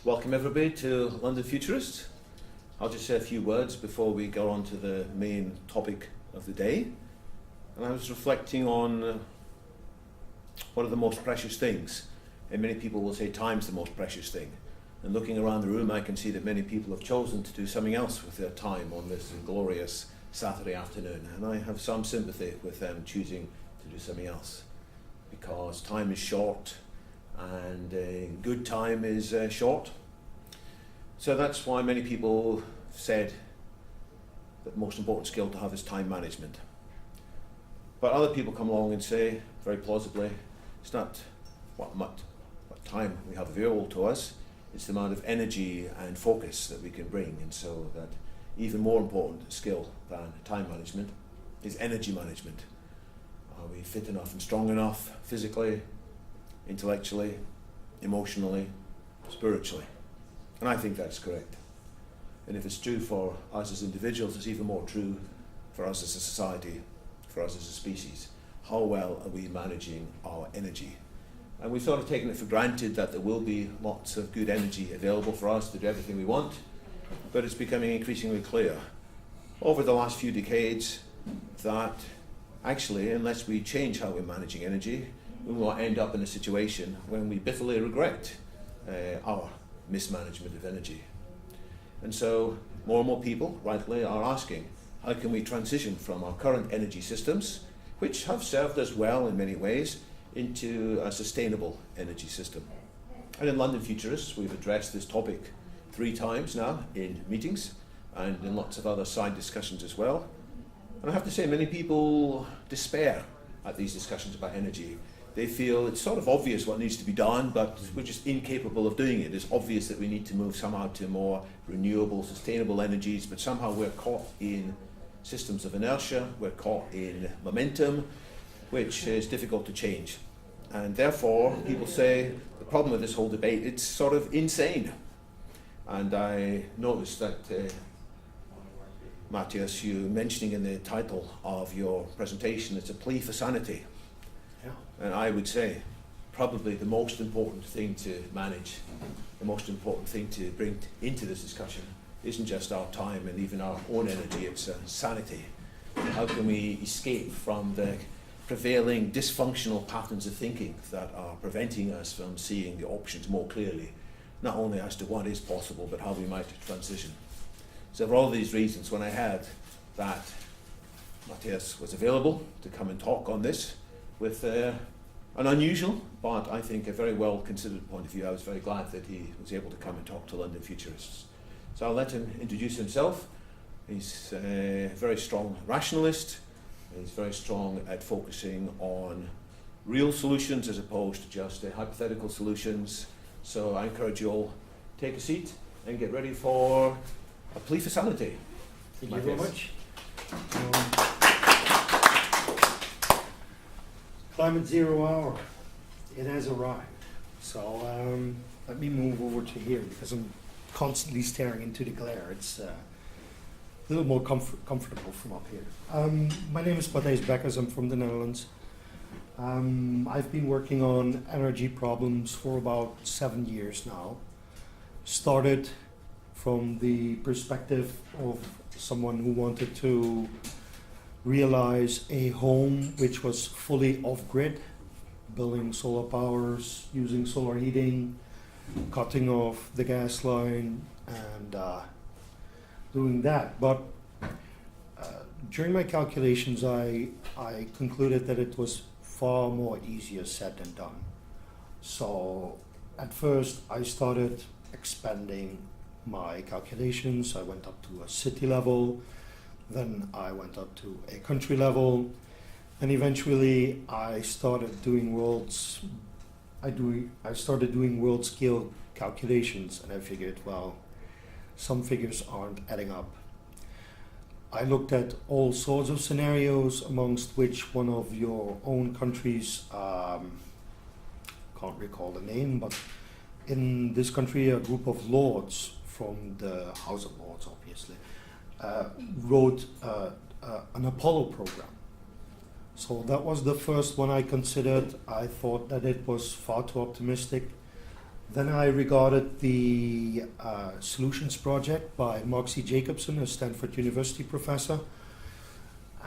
Welcome everybody to London Futurists. I'll just say a few words before we go on to the main topic of the day. And I was reflecting on what are the most precious things. And many people will say time's the most precious thing. And looking around the room, I can see that many people have chosen to do something else with their time on this glorious Saturday afternoon. And I have some sympathy with them choosing to do something else, because time is short and good time is short. So that's why many people said that the most important skill to have is time management. But other people come along and say, very plausibly, it's not what time we have available to us, it's the amount of energy and focus that we can bring. And so that even more important skill than time management is energy management. Are we fit enough and strong enough physically, intellectually, emotionally, spiritually? And I think that's correct. And if it's true for us as individuals, it's even more true for us as a society, for us as a species. How well are we managing our energy? And we've sort of taken it for granted that there will be lots of good energy available for us to do everything we want, but it's becoming increasingly clear over the last few decades that actually, unless we change how we're managing energy, we will end up in a situation when we bitterly regret our mismanagement of energy. And so more and more people, rightly, are asking, how can we transition from our current energy systems, which have served us well in many ways, into a sustainable energy system? And in London Futurists, we've addressed this topic 3 times now in meetings and in lots of other side discussions as well. And I have to say, many people despair at these discussions about energy. They feel it's sort of obvious what needs to be done, but we're just incapable of doing it. It's obvious that we need to move somehow to more renewable, sustainable energies, but somehow we're caught in systems of inertia, we're caught in momentum, which is difficult to change. And therefore, people say the problem with this whole debate, it's sort of insane. And I noticed that, Matthias, you mentioning in the title of your presentation, it's a plea for sanity. And I would say probably the most important thing to manage, the most important thing to bring into this discussion isn't just our time and even our own energy, it's sanity. How can we escape from the prevailing dysfunctional patterns of thinking that are preventing us from seeing the options more clearly, not only as to what is possible, but how we might transition. So for all these reasons, when I heard that Matthias was available to come and talk on this with an unusual, but I think a very well considered point of view, I was very glad that he was able to come and talk to London Futurists. So I'll let him introduce himself. He's a very strong rationalist. He's very strong at focusing on real solutions as opposed to just hypothetical solutions. So I encourage you all to take a seat and get ready for a plea for sanity. Thank you very much. Climate Zero Hour, it has arrived. So let me move over to here because I'm constantly staring into the glare. It's a little more comfortable from up here. My name is Matthijs Bekkers, I'm from the Netherlands. I've been working on energy problems for about 7 years now. Started from the perspective of someone who wanted to realize a home which was fully off-grid, building solar powers, using solar heating, cutting off the gas line, and doing that. But during my calculations, I concluded that it was far more easier said than done. So at first, I started expanding my calculations. I went up to a city level, then I went up to a country level, and eventually I started doing world scale calculations, and I figured, well, some figures aren't adding up. I looked at all sorts of scenarios, amongst which one of your own countries, can't recall the name, but in this country a group of lords from the House of Lords, obviously, wrote an Apollo program. So that was the first one I considered. I thought that it was far too optimistic. Then I regarded the Solutions Project by Mark C. Jacobson, a Stanford University professor,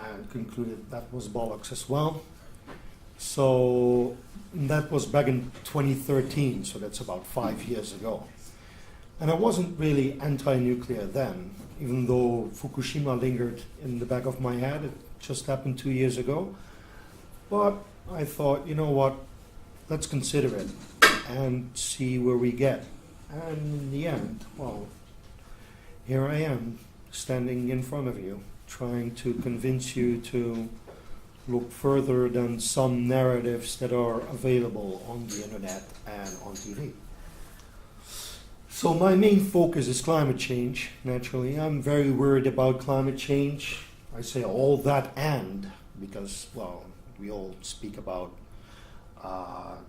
and concluded that was bollocks as well. So that was back in 2013, so that's about 5 years ago. And I wasn't really anti-nuclear then, even though Fukushima lingered in the back of my head. It just happened 2 years ago. But I thought, you know what, let's consider it and see where we get. And in the end, well, here I am, standing in front of you, trying to convince you to look further than some narratives that are available on the internet and on TV. So my main focus is climate change, naturally. I'm very worried about climate change. I say all that and, because, well, we all speak about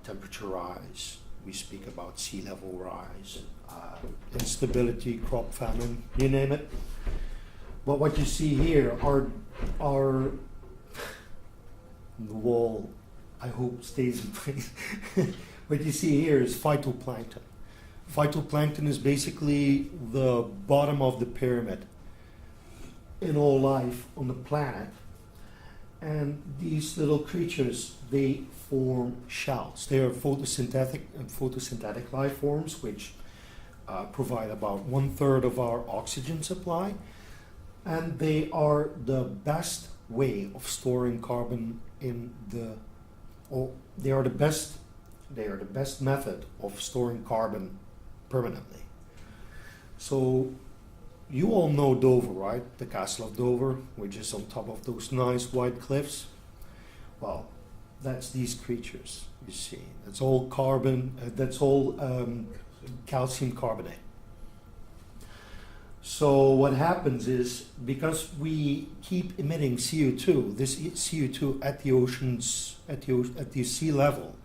temperature rise, we speak about sea level rise, instability, crop famine, you name it. But what you see here are the wall, I hope, stays in place. What you see here is phytoplankton. Phytoplankton is basically the bottom of the pyramid in all life on the planet. And these little creatures, they form shells. They are photosynthetic life forms, which provide about 1/3 of our oxygen supply. And they are the best way of storing carbon in they are the best method of storing carbon permanently. So you all know Dover, right? The Castle of Dover, which is on top of those nice white cliffs. Well, that's these creatures, you see. That's all carbon, that's all calcium carbonate. So what happens is, because we keep emitting CO2, this CO2 at the oceans, at the sea level,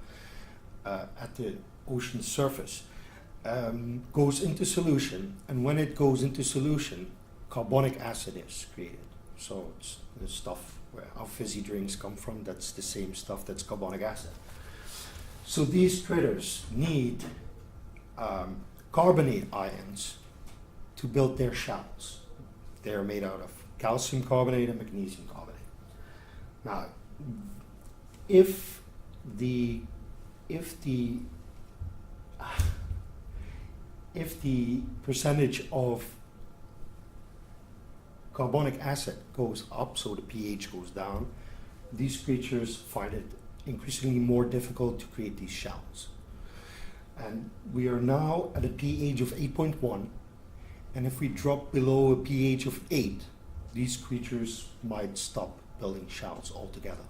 at the ocean surface, goes into solution, and when it goes into solution, carbonic acid is created. So it's the stuff where our fizzy drinks come from, that's the same stuff that's carbonic acid. So these critters need carbonate ions to build their shells. They're made out of calcium carbonate and magnesium carbonate. Now, if the percentage of carbonic acid goes up, so the pH goes down, these creatures find it increasingly more difficult to create these shells. And we are now at a pH of 8.1, and if we drop below a pH of 8, these creatures might stop building shells altogether.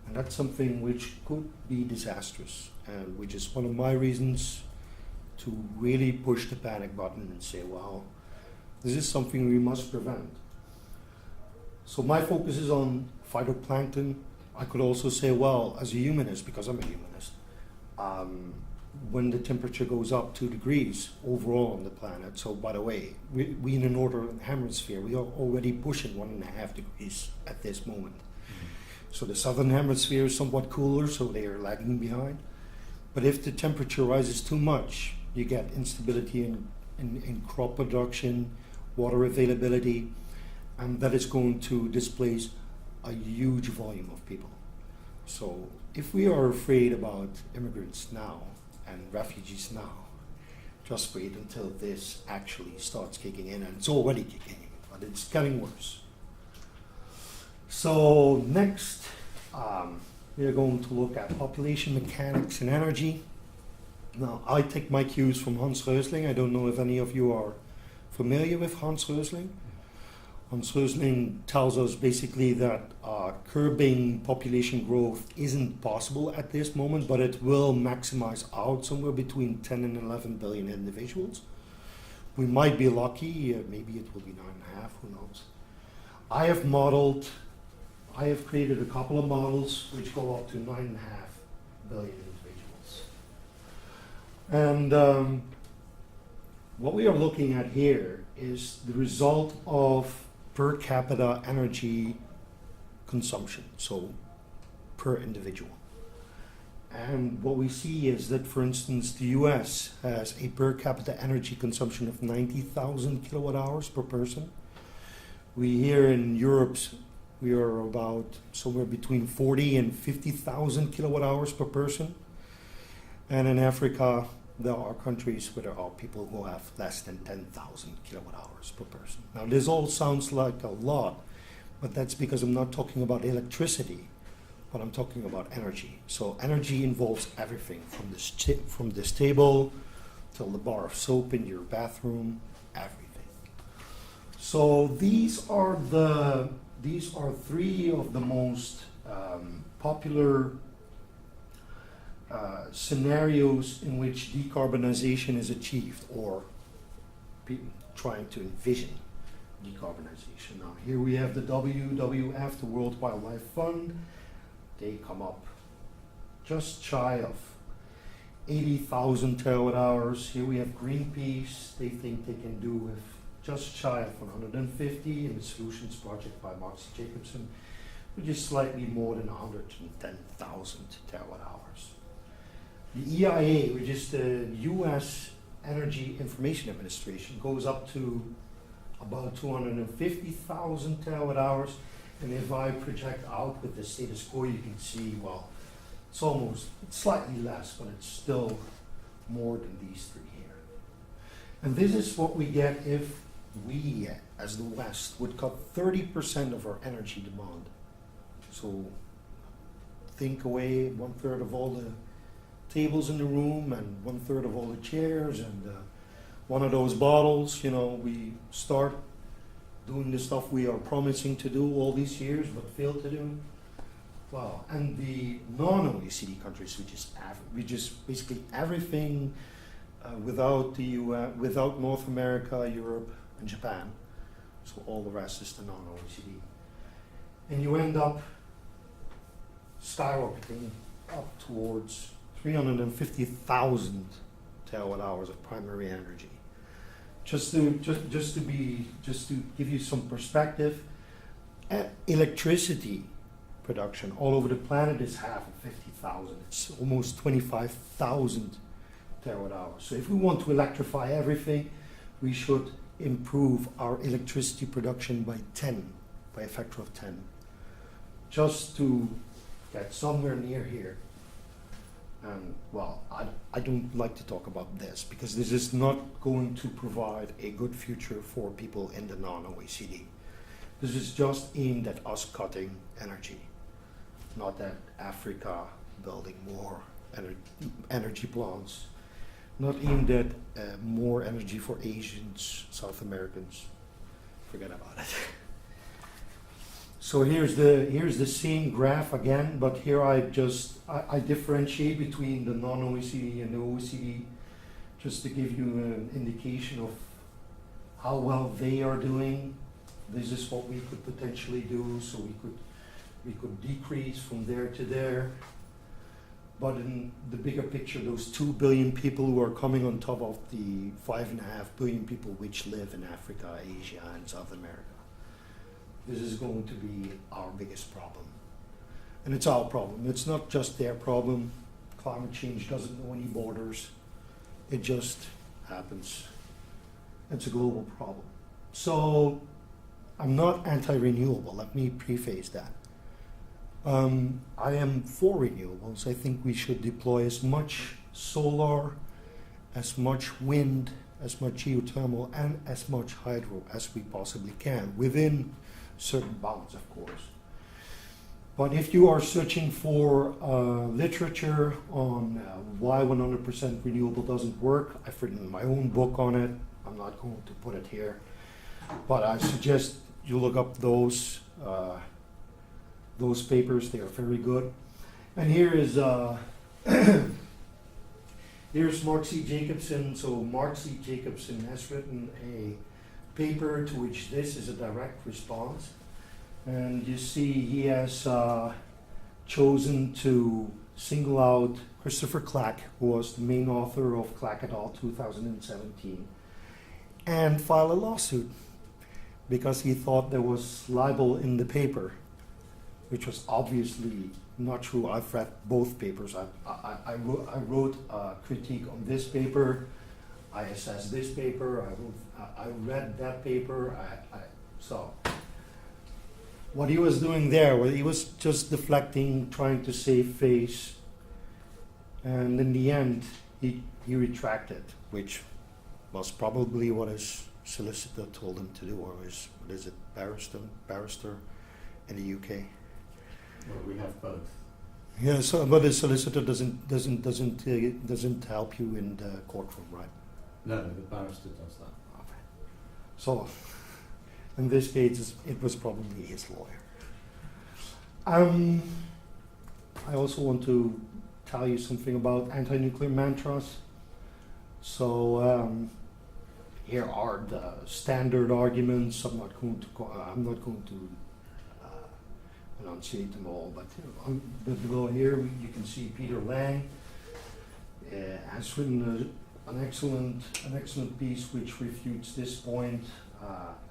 And that's something which could be disastrous, and which is one of my reasons to really push the panic button and say, well, this is something we must prevent. So my focus is on phytoplankton. I could also say, well, as a humanist, because I'm a humanist, when the temperature goes up 2 degrees overall on the planet, so by the way, we in the northern hemisphere, we are already pushing 1.5 degrees at this moment. So the southern hemisphere is somewhat cooler, so they are lagging behind. But if the temperature rises too much, you get instability in crop production, water availability, and that is going to displace a huge volume of people. So if we are afraid about immigrants now and refugees now, just wait until this actually starts kicking in, and it's already kicking in, but it's getting worse. So next, we are going to look at population mechanics and energy. Now, I take my cues from Hans Rösling. I don't know if any of you are familiar with Hans Rösling. Hans Rösling tells us basically that curbing population growth isn't possible at this moment, but it will maximize out somewhere between 10 and 11 billion individuals. We might be lucky, maybe it will be 9.5, who knows. I have created a couple of models which go up to 9.5 billion individuals. And what we are looking at here is the result of per capita energy consumption, so per individual. And what we see is that, for instance, the US has a per capita energy consumption of 90,000 kilowatt hours per person. We here in Europe, we are about somewhere between 40 and 50,000 kilowatt hours per person. And in Africa, there are countries where there are people who have less than 10,000 kilowatt hours per person. Now, this all sounds like a lot, but that's because I'm not talking about electricity, but I'm talking about energy. So energy involves everything from this table till the bar of soap in your bathroom, everything. So these are three of the most popular scenarios in which decarbonization is achieved, or trying to envision decarbonization. Now here we have the WWF, the World Wildlife Fund. They come up just shy of 80,000 terawatt hours. Here we have Greenpeace. They think they can do with just shy of 150 in the Solutions Project by Marcy Jacobson, which is slightly more than 110,000 terawatt hours. The EIA, which is the US Energy Information Administration, goes up to about 250,000 terawatt hours. And if I project out with the status quo, you can see, well, it's slightly less, but it's still more than these three here. And this is what we get if we, as the West, would cut 30% of our energy demand. So think away 1/3 of all the tables in the room and 1/3 of all the chairs and one of those bottles. We start doing the stuff we are promising to do all these years but fail to do. Wow. And the non-OECD countries, which is basically everything without the US, without North America, Europe, and Japan. So all the rest is the non-OECD. And you end up skyrocketing up towards 350,000 terawatt hours of primary energy. Just to give you some perspective, electricity production all over the planet is half of 50,000. It's almost 25,000 terawatt hours. So if we want to electrify everything, we should improve our electricity production by a factor of 10, just to get somewhere near here. And well, I don't like to talk about this because this is not going to provide a good future for people in the non-OECD. This is just aimed at us cutting energy, not at Africa building more energy plants, not aimed at more energy for Asians, South Americans. Forget about it. So here's the same graph again, but here I differentiate between the non-OECD and the OECD, just to give you an indication of how well they are doing. This is what we could potentially do, so we could decrease from there to there. But in the bigger picture, those 2 billion people who are coming on top of the 5.5 billion people which live in Africa, Asia, and South America. This is going to be our biggest problem. And it's our problem. It's not just their problem. Climate change doesn't know any borders. It just happens. It's a global problem. So I'm not anti-renewable. Let me preface that. I am for renewables. I think we should deploy as much solar, as much wind, as much geothermal, and as much hydro as we possibly can, within certain bounds, of course. But if you are searching for literature on why 100% renewable doesn't work, I've written my own book on it. I'm not going to put it here, but I suggest you look up those papers. They are very good. And here is here's Mark C. Jacobson. So Mark C. Jacobson has written a paper to which this is a direct response. And you see he has chosen to single out Christopher Clack, who was the main author of Clack et al. 2017, and file a lawsuit because he thought there was libel in the paper, which was obviously not true. I've read both papers. I wrote a critique on this paper. I assessed this paper. I read that paper. So what he was doing there, well, he was just deflecting, trying to save face, and in the end, he retracted, which was probably what his solicitor told him to do, or his, what is it, barrister in the UK. Well, we have both. Yeah, so but the solicitor doesn't help you in the courtroom, right? No, the barrister does that. Okay. So in this case, it was probably his lawyer. I also want to tell you something about anti-nuclear mantras. So here are the standard arguments. I'm not going to enunciate them all, but below here you can see Peter Lang has written an excellent piece which refutes this point,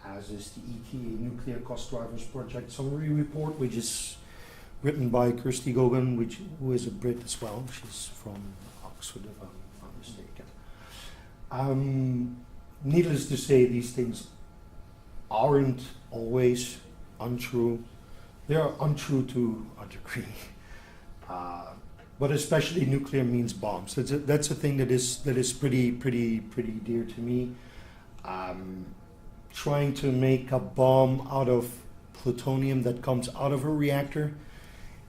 as is the ETA Nuclear Cost Drivers Project Summary Report, which is written by Kirsty Gogan, who is a Brit as well. She's from Oxford, if I'm not mistaken. Needless to say, these things aren't always untrue. They are untrue to a degree. But especially nuclear means bombs. That's a thing that is pretty dear to me. Trying to make a bomb out of plutonium that comes out of a reactor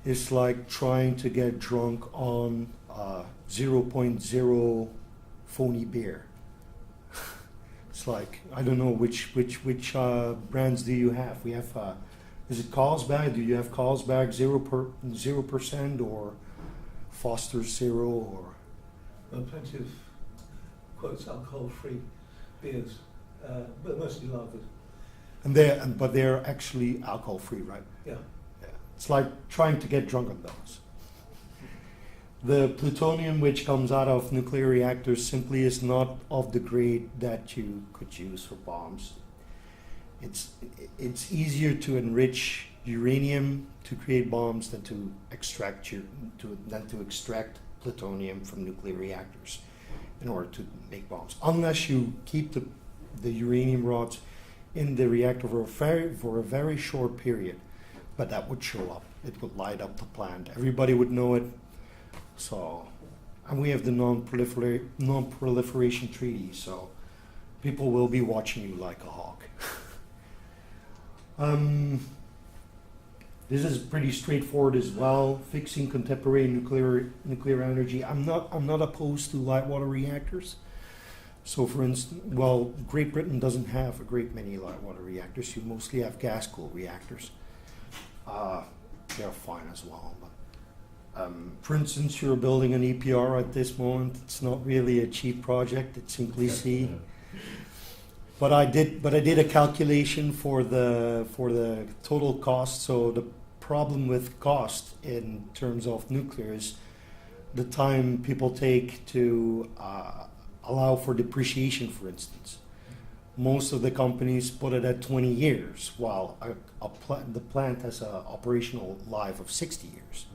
is like trying to get drunk on 0.0 phony beer. It's like, I don't know which brands do you have. We have, is it Carlsberg? Do you have Carlsberg 0% or Foster Zero or? Well, plenty of quotes alcohol-free beers, but mostly lagers. But they're actually alcohol-free, right? Yeah. It's like trying to get drunk on those. The plutonium which comes out of nuclear reactors simply is not of the grade that you could use for bombs. It's easier to enrich uranium to create bombs than to extract plutonium from nuclear reactors in order to make bombs. Unless you keep the uranium rods in the reactor for a very short period, but that would show up. It would light up the plant. Everybody would know it. So, and we have the non-proliferation treaty, so people will be watching you like a hawk. This is pretty straightforward as well. Fixing contemporary nuclear energy. I'm not opposed to light water reactors. So, for instance, well, Great Britain doesn't have a great many light water reactors. You mostly have gas-cooled reactors. They're fine as well. But for instance, you're building an EPR at this moment. It's not really a cheap project. It's simply C. But I did a calculation for the total cost. So the problem with cost in terms of nuclear is the time people take to allow for depreciation, for instance. Most of the companies put it at 20 years, while the plant has an operational life of 60 years.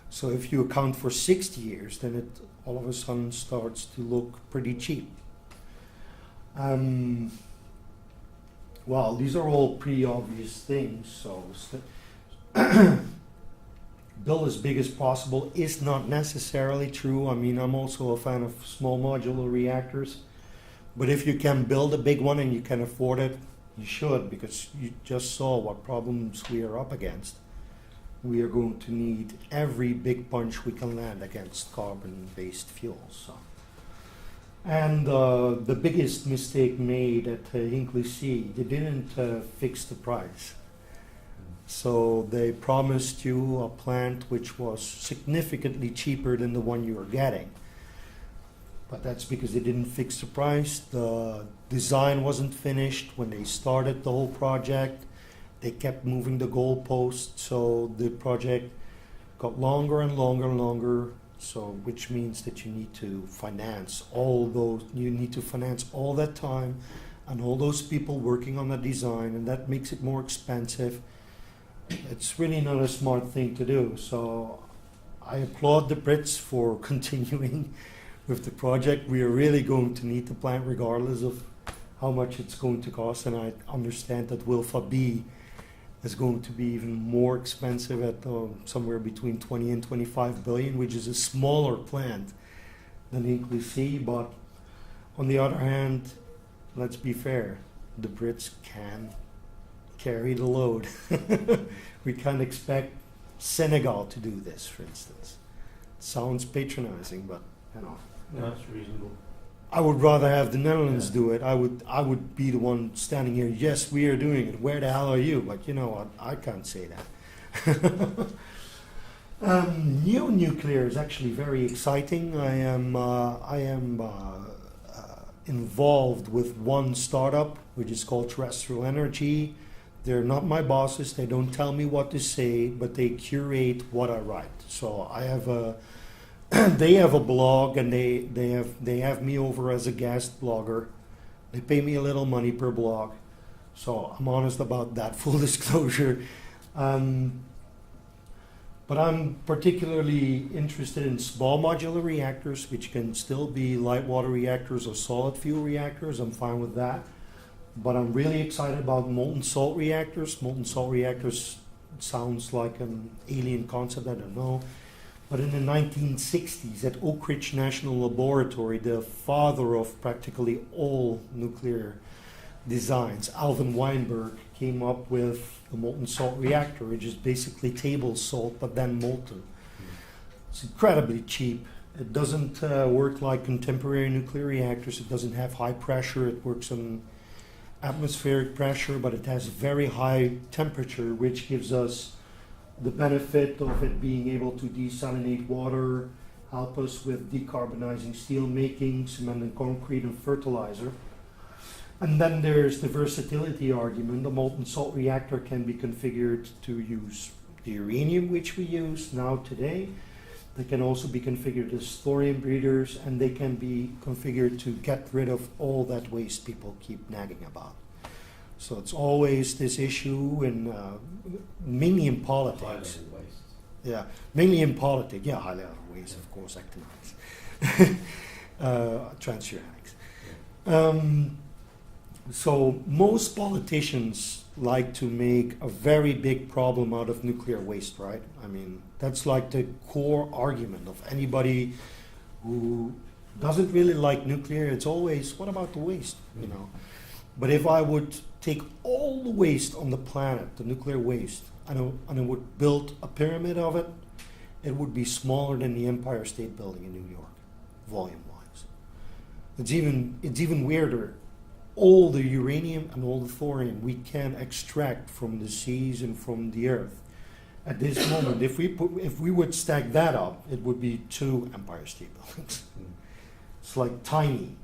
So if you account for 60 years, then it all of a sudden starts to look pretty cheap. Well, these are all pretty obvious things. So build as big as possible is not necessarily true. I mean, I'm also a fan of small modular reactors. But if you can build a big one and you can afford it, you should, because you just saw what problems we are up against. We are going to need every big punch we can land against carbon-based fuels. So. And the biggest mistake made at Hinkley C, they didn't fix the price. So they promised you a plant which was significantly cheaper than the one you were getting. But that's because they didn't fix the price. The design wasn't finished when they started the whole project. They kept moving the goalposts, so the project got longer and longer and longer. So, which means that you need to finance all that time and all those people working on the design, and that makes it more expensive. it's really not a smart thing to do. So I applaud the Brits for continuing with the project. We are really going to need the plant regardless of how much it's going to cost, and I understand that Wilfa B is going to be even more expensive at somewhere between 20 and 25 billion, which is a smaller plant than Hinkley C. But on the other hand, let's be fair, the Brits can carry the load. We can't expect Senegal to do this, for instance. It sounds patronizing, but you know, No, that's reasonable. I would rather have the Netherlands Yeah. do it. I would be the one standing here. Yes, we are doing it. Where the hell are you? But you know what? I can't say that. New nuclear is actually very exciting. I am involved with one startup which is called Terrestrial Energy. They're not my bosses. They don't tell me what to say, but they curate what I write. So I have a they have a blog, and they have me over as a guest blogger. They pay me a little money per blog, so I'm honest about that. Full disclosure. But I'm particularly interested in small modular reactors, which can still be light water reactors or solid fuel reactors. I'm fine with that. But I'm really excited about molten salt reactors. Molten salt reactors sounds like an alien concept, I don't know. But in the 1960s at Oak Ridge National Laboratory, the father of practically all nuclear designs, Alvin Weinberg, came up with the molten salt reactor, which is basically table salt but then molten. It's incredibly cheap. It doesn't work like contemporary nuclear reactors. It doesn't have high pressure. It works on atmospheric pressure, but it has very high temperature, which gives us the benefit of it being able to desalinate water, help us with decarbonizing steel making, cement and concrete, and fertilizer. And then there's the versatility argument. The molten salt reactor can be configured to use the uranium which we use now today. They can also be configured as thorium breeders, and they can be configured to get rid of all that waste people keep nagging about. So it's always this issue, and mainly in politics. High-level waste. Yeah, mainly in politics. Yeah, high level waste, of course, actinides, transuranics. So most politicians like to make a very big problem out of nuclear waste, right? I mean, that's like the core argument of anybody who doesn't really like nuclear. It's always, what about the waste, you know? But if I would take all the waste on the planet, the nuclear waste, and I would build a pyramid of it, it would be smaller than the Empire State Building in New York, volume-wise. It's even weirder. All the uranium and all the thorium we can extract from the seas and from the earth. At this moment, if we would stack that up, it would be 2 Empire State Buildings. It's like tiny.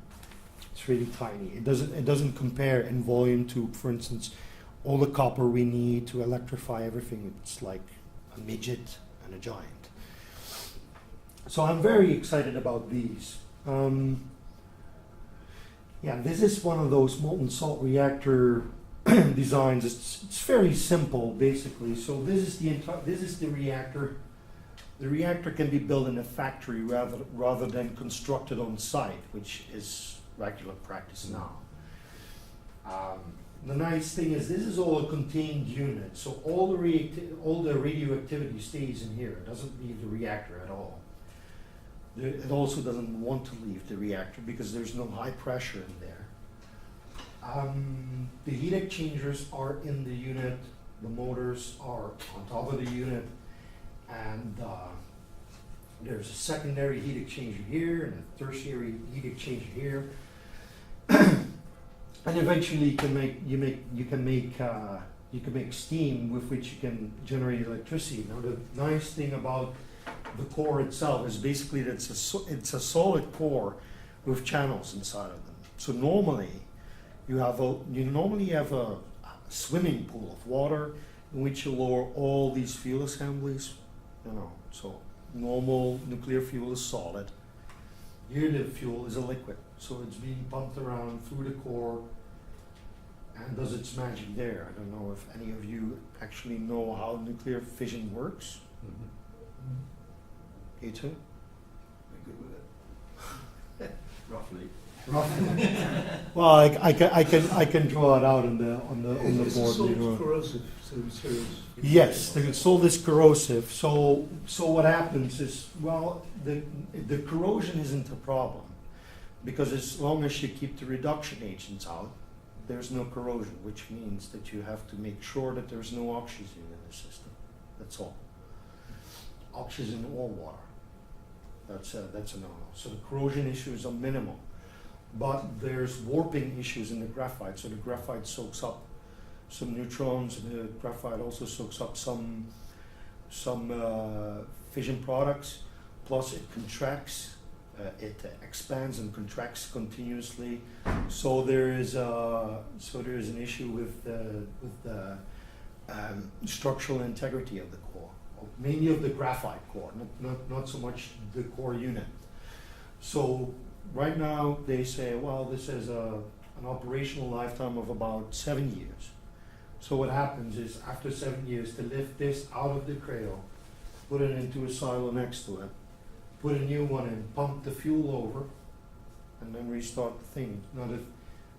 It's really tiny. It doesn't compare in volume to, for instance, all the copper we need to electrify everything. It's like a midget and a giant. So I'm very excited about these. Yeah, this is one of those molten salt reactor designs. It's fairly simple, basically. So this is the reactor. The reactor can be built in a factory rather than constructed on site, which is regular practice now. The nice thing is this is all a contained unit, so all the radioactivity stays in here. It doesn't leave the reactor at all. It also doesn't want to leave the reactor because there's no high pressure in there. The heat exchangers are in the unit, the motors are on top of the unit, and there's a secondary heat exchanger here and a tertiary heat exchanger here. And eventually you can make steam with which you can generate electricity. Now the nice thing about the core itself is basically that it's a solid core with channels inside of them. So normally you normally have a swimming pool of water in which you lower all these fuel assemblies. So normal nuclear fuel is solid. Here the fuel is a liquid, so it's being pumped around through the core, and does its magic there. I don't know if any of you actually know how nuclear fission works. You too? We're good with it. Roughly. Roughly. Well, I can draw it out on the Is the board salt later on. corrosive to materials? Yes, the salt is corrosive. So what happens is, well, the corrosion isn't a problem, because as long as you keep the reduction agents out, there's no corrosion, which means that you have to make sure that there's no oxygen in the system. That's all. Oxygen or water. That's a no-no. So the corrosion issues are minimal, but there's warping issues in the graphite. So the graphite soaks up some neutrons, and the graphite also soaks up some fission products. Plus, it contracts, it expands and contracts continuously. So there is an issue with the structural integrity of the core, mainly of the graphite core, not so much the core unit. So right now they say, well, this has an operational lifetime of about 7 years. So what happens is, after 7 years, to lift this out of the cradle, put it into a silo next to it, put a new one in, pump the fuel over, and then restart the thing. Now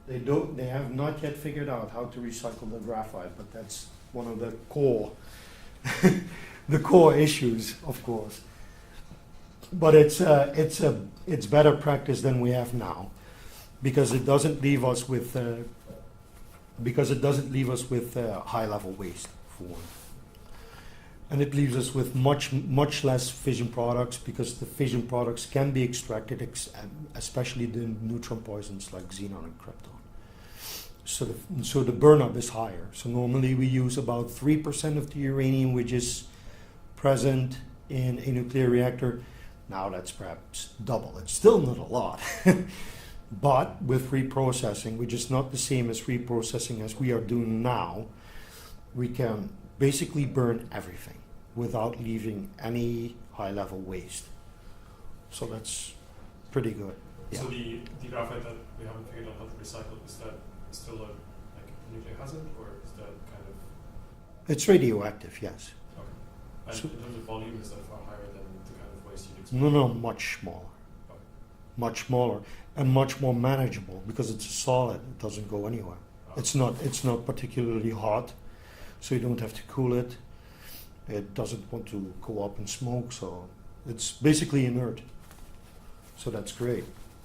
they have not yet figured out how to recycle the graphite, but that's one of the core the core issues, of course. But it's better practice than we have now, because it doesn't leave us with high level waste, for one. And it leaves us with much less fission products, because the fission products can be extracted, especially the neutron poisons like xenon and krypton. So the burnup is higher. So normally we use about 3% of the uranium which is present in a nuclear reactor. Now that's perhaps double. It's still not a lot. But with reprocessing, which is not the same as reprocessing as we are doing now, we can basically burn everything without leaving any high-level waste. So that's pretty good. So Yeah. the graphite that we haven't figured out how to recycle, is that still a nuclear hazard, or is that kind of It's radioactive, yes. okay? And So- in terms of volume, is that far higher than the kind of waste you'd expect? No, much smaller. Okay. Much smaller and much more manageable, because it's a solid. It doesn't go anywhere. It's not particularly hot, so you don't have to cool it. It doesn't want to go up in smoke, so it's basically inert. So that's great,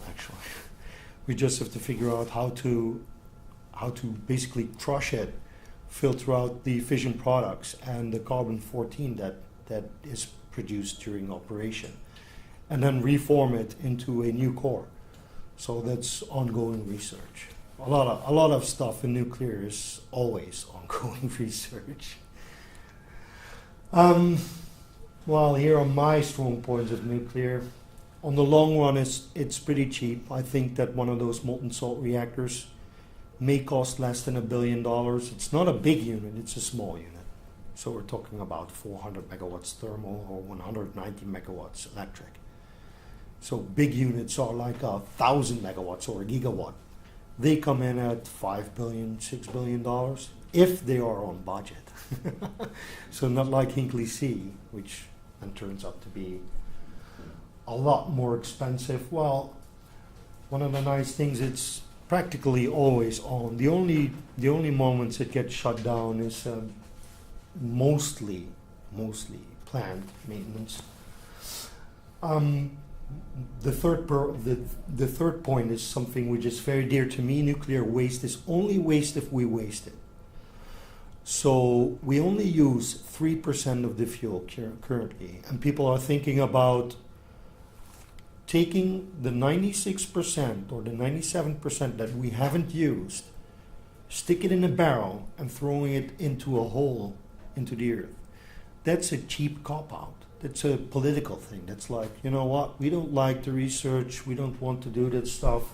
actually. We just have to figure out how to basically crush it, filter out the fission products and the carbon-14 that is produced during operation, and then reform it into a new core. So that's ongoing research. A lot of stuff in nuclear is always ongoing research. Well, here are my strong points of nuclear. On the long run, it's pretty cheap. I think that one of those molten salt reactors may cost less than $1 billion. It's not a big unit, it's a small unit. So we're talking about 400 megawatts thermal or 190 megawatts electric. So big units are like 1,000 megawatts or a gigawatt. They come in at $5 billion, $6 billion, if they are on budget. So not like Hinkley C, which then turns out to be a lot more expensive. Well, one of the nice things, it's practically always on. The only moments it gets shut down is mostly planned maintenance. The third point is something which is very dear to me. Nuclear waste is only waste if we waste it. So we only use 3% of the fuel currently, and people are thinking about taking the 96% or the 97% that we haven't used, stick it in a barrel and throwing it into a hole into the earth. That's a cheap cop-out. That's a political thing. That's like, you know what, we don't like the research, we don't want to do that stuff.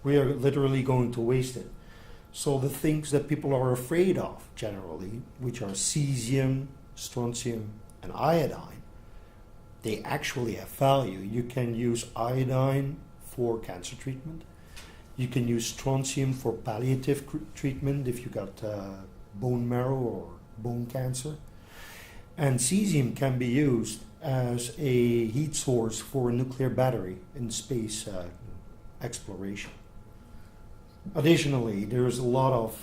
We are literally going to waste it. So the things that people are afraid of generally, which are cesium, strontium, and iodine, they actually have value. You can use iodine for cancer treatment. You can use strontium for palliative treatment if you got bone marrow or bone cancer. And cesium can be used as a heat source for a nuclear battery in space exploration. Additionally, there's a lot of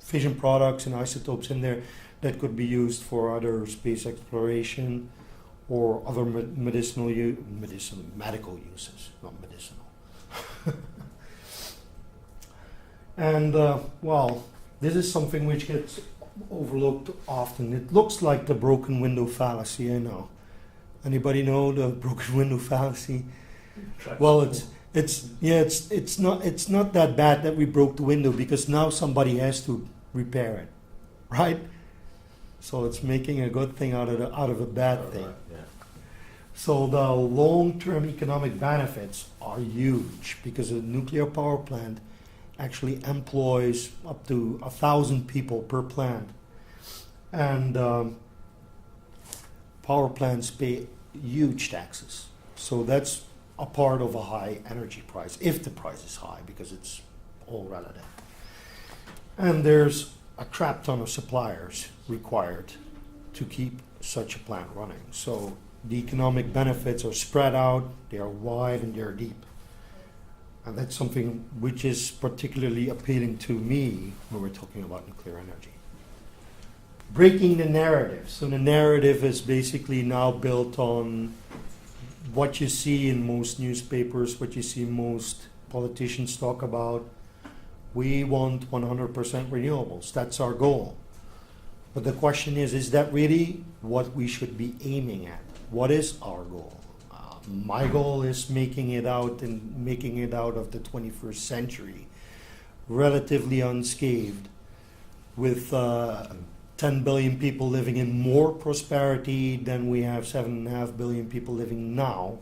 fission products and isotopes in there that could be used for other space exploration or other medical uses, not medicinal. And well, this is something which gets overlooked often. It looks like the broken window fallacy. I know. Anybody know the broken window fallacy? Well, it's not that bad that we broke the window, because now somebody has to repair it, right? So it's making a good thing out of a bad thing. Right, yeah. So the long-term economic benefits are huge, because a nuclear power plant actually employs up to 1,000 people per plant, and power plants pay huge taxes. So that's a part of a high energy price, if the price is high, because it's all relative. And there's a crap ton of suppliers required to keep such a plant running. So the economic benefits are spread out, they are wide, and they're deep. And that's something which is particularly appealing to me when we're talking about nuclear energy. Breaking the narrative. So the narrative is basically now built on what you see in most newspapers, what you see most politicians talk about. We want 100% renewables. That's our goal. But the question is that really what we should be aiming at? What is our goal? My goal is making it out of the 21st century relatively unscathed, with 10 billion people living in more prosperity than we have 7.5 billion people living now.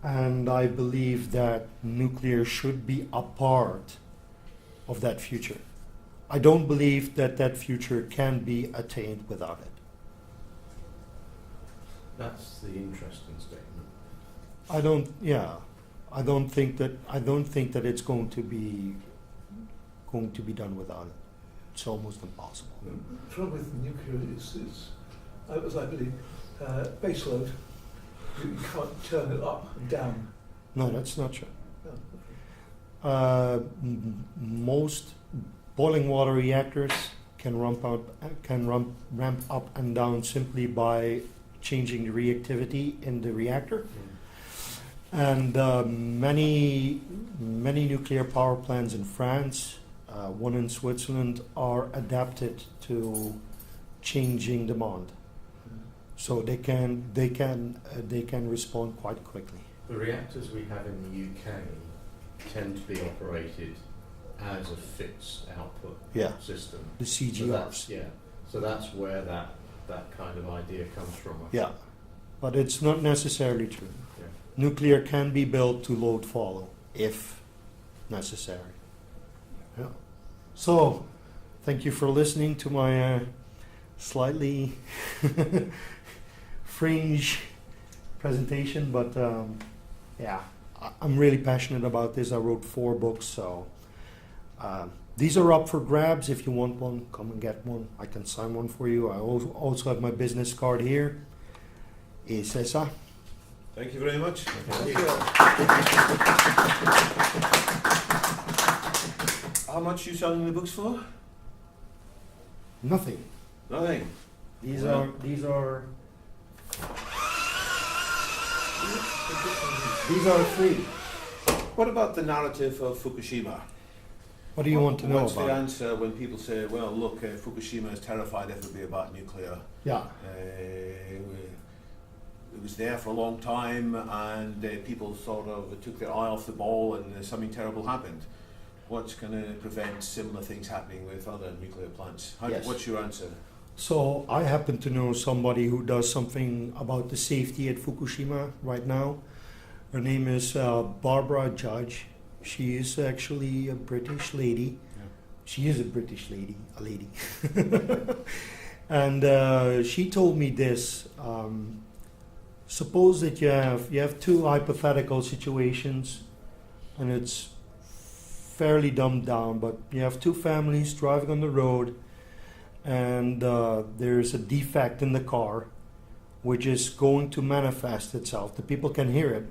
And I believe that nuclear should be a part of that future. I don't believe that future can be attained without it. That's the interesting statement. I don't think that it's going to be done without it. It's almost impossible. The trouble with nuclear is as I believe, base load. You can't turn it up and down. No, that's not true. No. Most boiling water reactors can ramp up and down simply by changing the reactivity in the reactor. And many nuclear power plants in France, one in Switzerland, are adapted to changing demand, so they can respond quite quickly. The reactors we have in the UK tend to be operated as a fixed output system. The CGRs. So that's where that kind of idea comes from. Yeah, but it's not necessarily true. Yeah. Nuclear can be built to load follow if necessary. Yeah. So, thank you for listening to my slightly fringe presentation, but I'm really passionate about this. I wrote 4 books, so these are up for grabs. If you want one, come and get one. I can sign one for you. I also have my business card here. Et c'est ça. Thank you very much. How much are you selling the books for? Nothing. Nothing. These Wow. are free. What about the narrative of Fukushima? What do you want to know What's about the it? answer when people say, well, look, Fukushima is terrified everybody about nuclear. Yeah. It was there for a long time, and people sort of took their eye off the ball, and something terrible happened. What's going to prevent similar things happening with other nuclear plants? Yes. What's your answer? So I happen to know somebody who does something about the safety at Fukushima right now. Her name is Barbara Judge. She is actually a British lady. Yeah. She is a British lady, a lady. And she told me this. Suppose that you have 2 hypothetical situations. and it's fairly dumbed down, but you have two families driving on the road, and there's a defect in the car which is going to manifest itself. The people can hear it,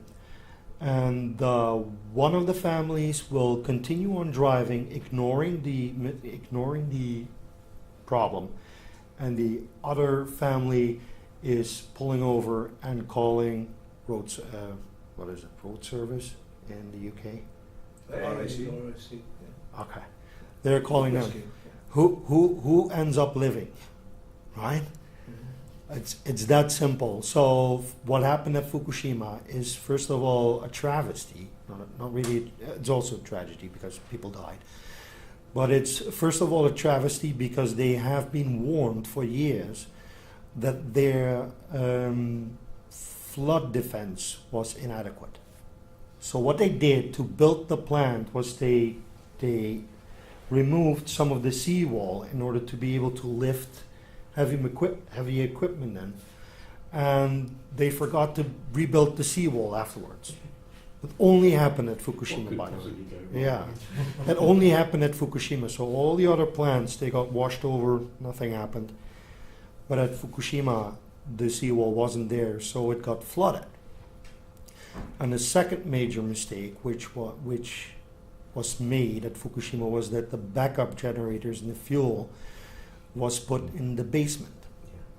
and one of the families will continue on driving, ignoring the problem, and the other family is pulling over and calling road service in the UK. RAC. Yeah. Okay, they're calling them. Rescue, Who ends up living, right? yeah. It's that simple. So what happened at Fukushima is, first of all, a travesty. Not really. It's also a tragedy because people died. But it's first of all a travesty because they have been warned for years that their flood defense was inadequate. So what they did to build the plant was they removed some of the seawall in order to be able to lift heavy equipment in, and they forgot to rebuild the seawall afterwards. It only happened at Fukushima, by the way. Yeah, it only happened at Fukushima. So all the other plants, they got washed over, nothing happened. But at Fukushima, the seawall wasn't there, so it got flooded. And the second major mistake, which was made at Fukushima, was that the backup generators and the fuel was put in the basement,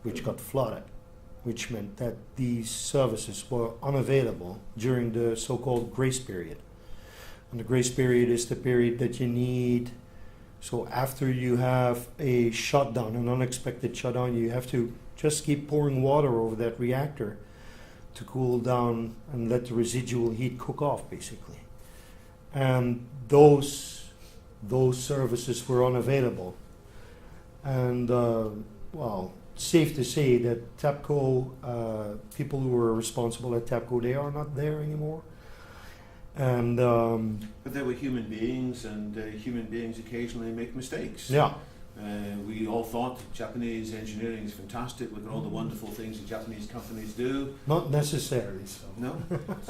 which got flooded, which meant that these services were unavailable during the so-called grace period. And the grace period is the period that you need. So after you have a shutdown, an unexpected shutdown, you have to just keep pouring water over that reactor to cool down and let the residual heat cook off, basically. And those services were unavailable. And well, safe to say that TEPCO, people who were responsible at TEPCO, they are not there anymore. And but they were human beings, and human beings occasionally make mistakes. yeah, We all thought Japanese engineering is fantastic. Look at all the wonderful things that Japanese companies do. not necessarily so. No?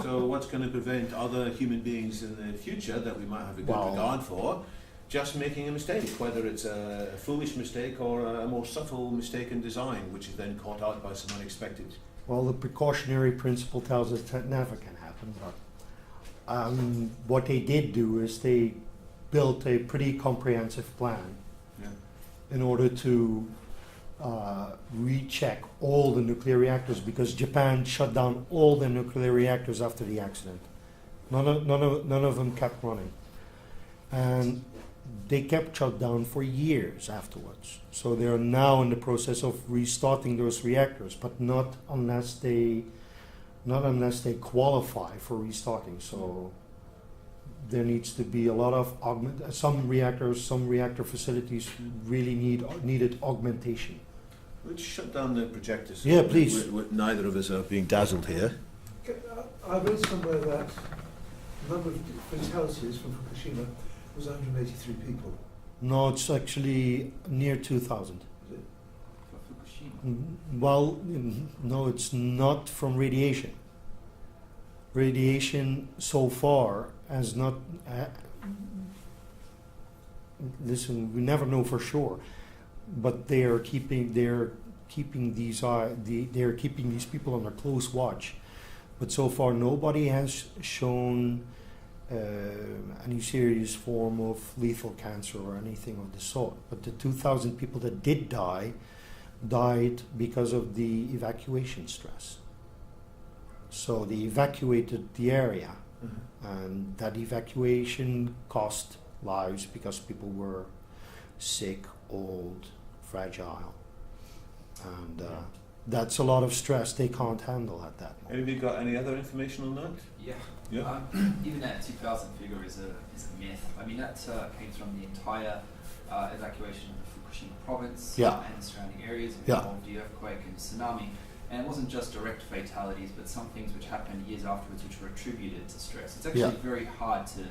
So what's going to prevent other human beings in the future that we might have a good Well- regard for just making a mistake, whether it's a foolish mistake or a more subtle mistake in design, which is then caught out by some unexpected. Well, the precautionary principle tells us that never can happen, but what they did do is they built a pretty comprehensive plan Yeah. in order to recheck all the nuclear reactors, because Japan shut down all the nuclear reactors after the accident. None of them kept running. And they kept shut down for years afterwards. So they are now in the process of restarting those reactors, but not unless they qualify for restarting. So there needs to be a lot of some reactor facilities really needed augmentation. Let's shut down the projectors. Yeah, please. Neither of us are being dazzled here. I read somewhere that the number of fatalities from Fukushima was 183 people. No, it's actually near 2,000. Is it? For Fukushima. Well, no, it's not from radiation. Radiation so far has not. Listen, we never know for sure, but they are keeping these people under close watch. But so far, nobody has shown any serious form of lethal cancer or anything of the sort. But the 2,000 people that did die died because of the evacuation stress. So they evacuated the area, and that evacuation cost lives because people were sick, old, fragile, and that's a lot of stress they can't handle at that moment. Anybody got any other information on that? Yeah. Yeah. Even that 2,000 figure is a myth. I mean, that came from the entire evacuation of the Fukushima province Yeah. and the surrounding areas. It Yeah. involved the earthquake and tsunami. And it wasn't just direct fatalities, but some things which happened years afterwards which were attributed to stress. It's actually very hard to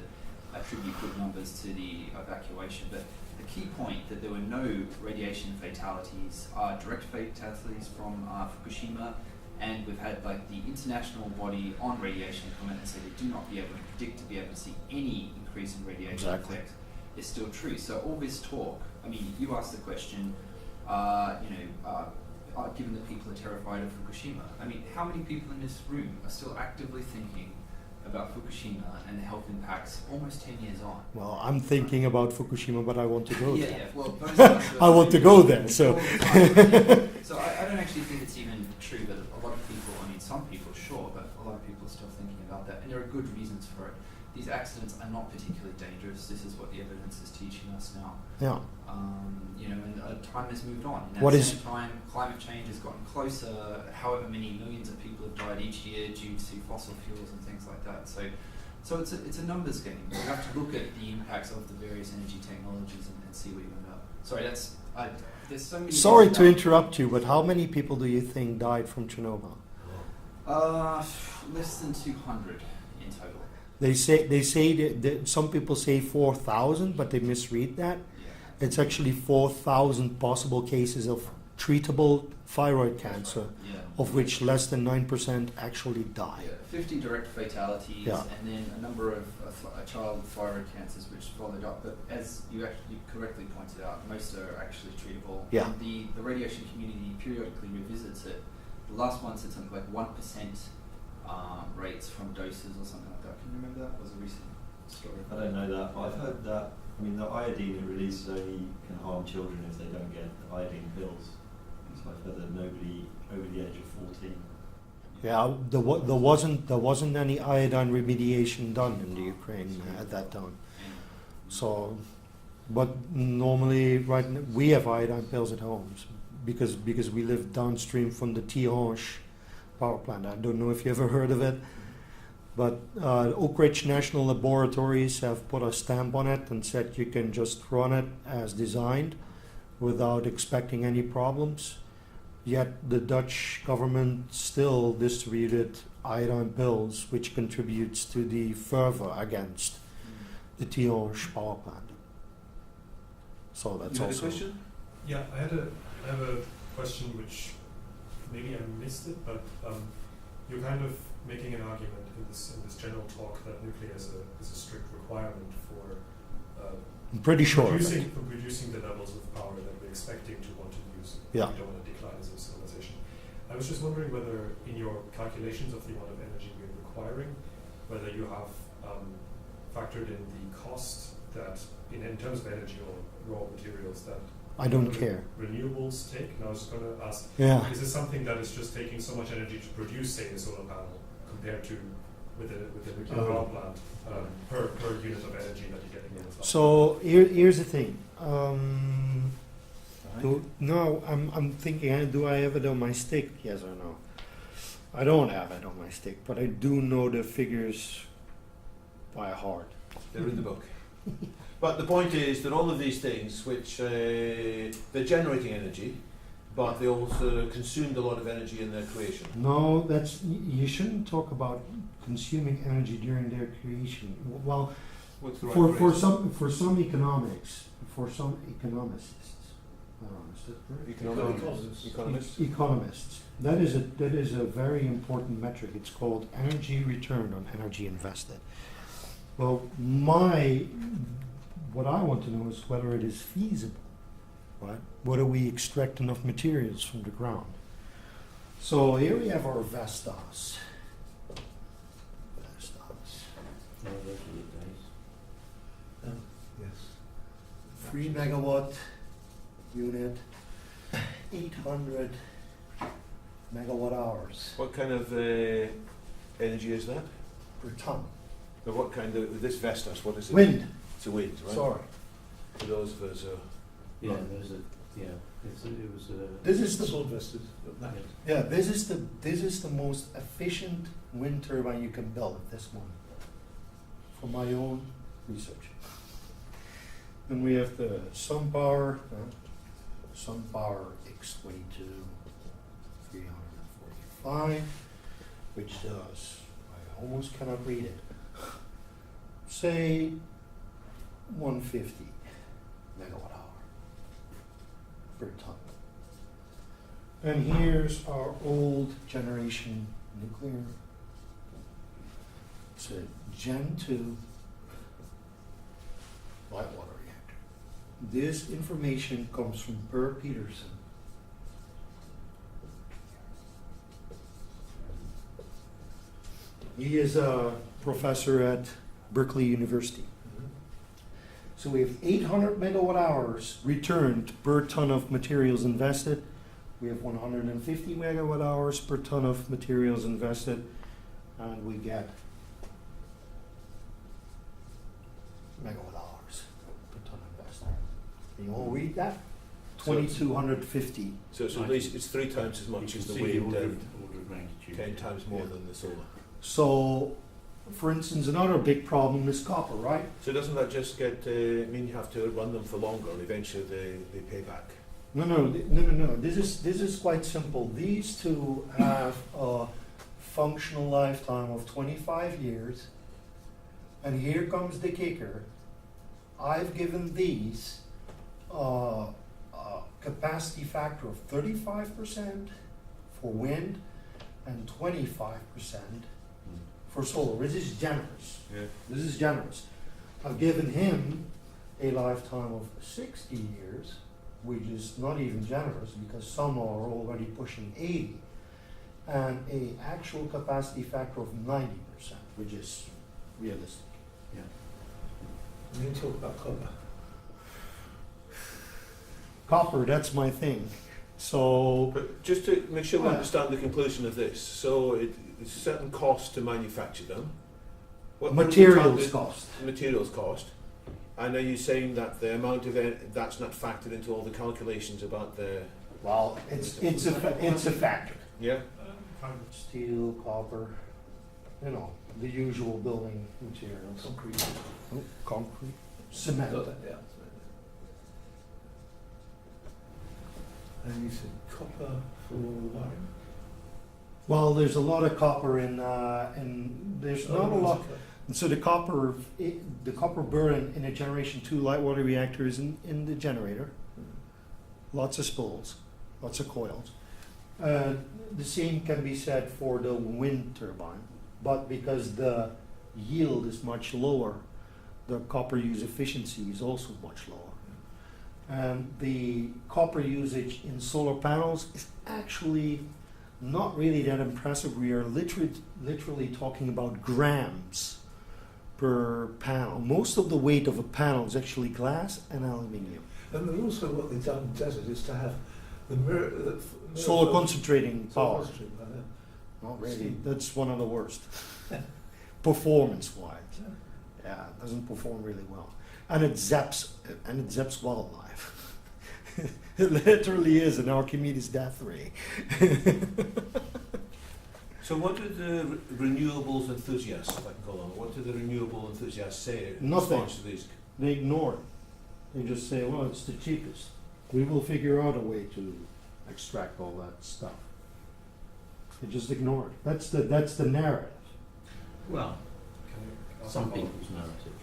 attribute good numbers to the evacuation, but the key point that there were no radiation fatalities, direct fatalities from Fukushima, And we've had like the international body on radiation come in and say they do not be able to predict to be able to see any increase in radiation Exactly. effect is still true. So all this talk, I mean, you asked the question, given that people are terrified of Fukushima, I mean, how many people in this room are still actively thinking about Fukushima and the health impacts almost 10 years on? Well, I'm thinking about Fukushima, but I want to go Yeah, there. yeah. Well, most of us I want to go there, so. all the time. So I don't actually think it's even true that a lot of people, I mean, some people, sure, but a lot of people are still thinking about that, and there are good reasons for it. These accidents are not particularly dangerous. This is what the evidence is teaching us now. Yeah. And time has moved on. In What that is- same time, climate change has gotten closer. However many millions of people have died each year due to fossil fuels and things like that. So it's a numbers game. You have to look at the impacts of the various energy technologies and see where you end up. Sorry, there's so many. Sorry to interrupt you, but how many people do you think died from Chernobyl? Less than 200 in total. They say that some people say 4,000, but they misread that. Yeah. It's actually 4,000 possible cases of treatable thyroid cancer, Yeah. of which less than 9% actually die. Yeah, 50 direct fatalities, Yeah. and then a number of child thyroid cancers which followed up. But as you actually correctly pointed out, most are actually treatable. Yeah. And the radiation community periodically revisits it. The last one said something like 1% rates from doses or something like that. Can you remember that? It was a recent story. I don't know that, but I've heard that. I mean, the iodine it releases only can harm children if they don't get the iodine pills. So I've heard that nobody over the age of 14. Yeah, there wasn't any iodine remediation done in the Ukraine at that time. So, but normally, we have iodine pills at home because we live downstream from the Tihange power plant. I don't know if you ever heard of it, but Oak Ridge National Laboratories have put a stamp on it and said you can just run it as designed without expecting any problems. Yet the Dutch government still distributed iodine pills, which contributes to the fervor against the Tihange power plant. So that's You had a also. question? Yeah, I have a question which maybe I missed it, but you're kind of making an argument in this general talk that nuclear is a strict requirement for I'm pretty sure. of it. producing the levels of power that we're expecting to want to use. Yeah. We don't want to decline as a civilization. I was just wondering whether in your calculations of the amount of energy we're requiring, whether you have factored in the cost that, in terms of energy or raw materials, that I don't care. renewables take. And I was just going to ask, Yeah. is this something that is just taking so much energy to produce, say, a solar panel, compared to with a nuclear power plant per unit of energy that you're getting in the So here's the thing. I'm thinking, do I have it on my stick? Yes or no? I don't have it on my stick, but I do know the figures by heart. They're in the book. But the point is that all of these things, which they're generating energy, but they also consumed a lot of energy in their creation. No, you shouldn't talk about consuming energy during their creation. Well, What's the right for phrase? some economics, for some economists, I don't know, is that correct? Economists. That is a very important metric. It's called energy return on energy invested. Well, what I want to know is whether it is feasible, right? Whether we extract enough materials from the ground. So here we have our Vestas. No, those were the days. Yes. 3 megawatt unit, 800 megawatt hours What kind of energy is that? per ton. But what kind of, this Vestas, what is it? Wind, It's a wind, right? sorry. For those of us Yeah, there's a it was a. This is the Salt vested. Yeah, this is the most efficient wind turbine you can build at this moment, from my own research. Then we have the SunPower X22 345, which does, I almost cannot read it, say 150 megawatt hour per ton. And here's our old generation nuclear. It's a Gen 2 light water reactor. This information comes from Per Peterson. He is a professor at Berkeley University. So we have 800 megawatt hours returned per ton of materials invested. We have 150 megawatt hours per ton of materials invested, and we get megawatt hours per ton invested. You all read that? 2,250. So at least it's 3 times as much as the wind and 10 times more than the solar. So, for instance, another big problem is copper, right? So doesn't that just mean you have to run them for longer and eventually they pay back? No. This is quite simple. These two have a functional lifetime of 25 years. And here comes the kicker. I've given these a capacity factor of 35% for wind and 25% for solar. This is generous. Yeah. This is generous. I've given him a lifetime of 60 years, which is not even generous because some are already pushing 80, and a actual capacity factor of 90%, which is realistic. Yeah. And then talk about copper. Copper, that's my thing. So, But just to make sure we understand the conclusion of this, so it's a certain cost to manufacture them. What materials cost. Materials cost. And are you saying that the amount of that's not factored into all the calculations about the Well, it's a factor. yeah? Steel, copper, the usual building materials. Concrete. Concrete, cement. Yeah. And you said copper for wiring? Well, there's a lot of copper in there's not a lot. And so the copper burn in a Generation 2 light water reactor is in the generator. Lots of spools, lots of coils. The same can be said for the wind turbine, but because the yield is much lower, the copper use efficiency is also much lower. And the copper usage in solar panels is actually not really that impressive. We are literally talking about grams per panel. Most of the weight of a panel is actually glass and aluminium. And then also what they've done in desert is to have the mirror Solar concentrating power. concentrating power, yeah. Not really. That's one of the worst. Performance-wise. Yeah, it doesn't perform really well. And it zaps wildlife. It literally is an Archimedes death ray. So what do the renewables enthusiasts, if I can call them, what do the renewable enthusiasts say in Nothing. response to these? They ignore it. They just say, well, it's the cheapest. We will figure out a way to extract all that stuff. They just ignore it. That's the narrative. Well, some people's narrative.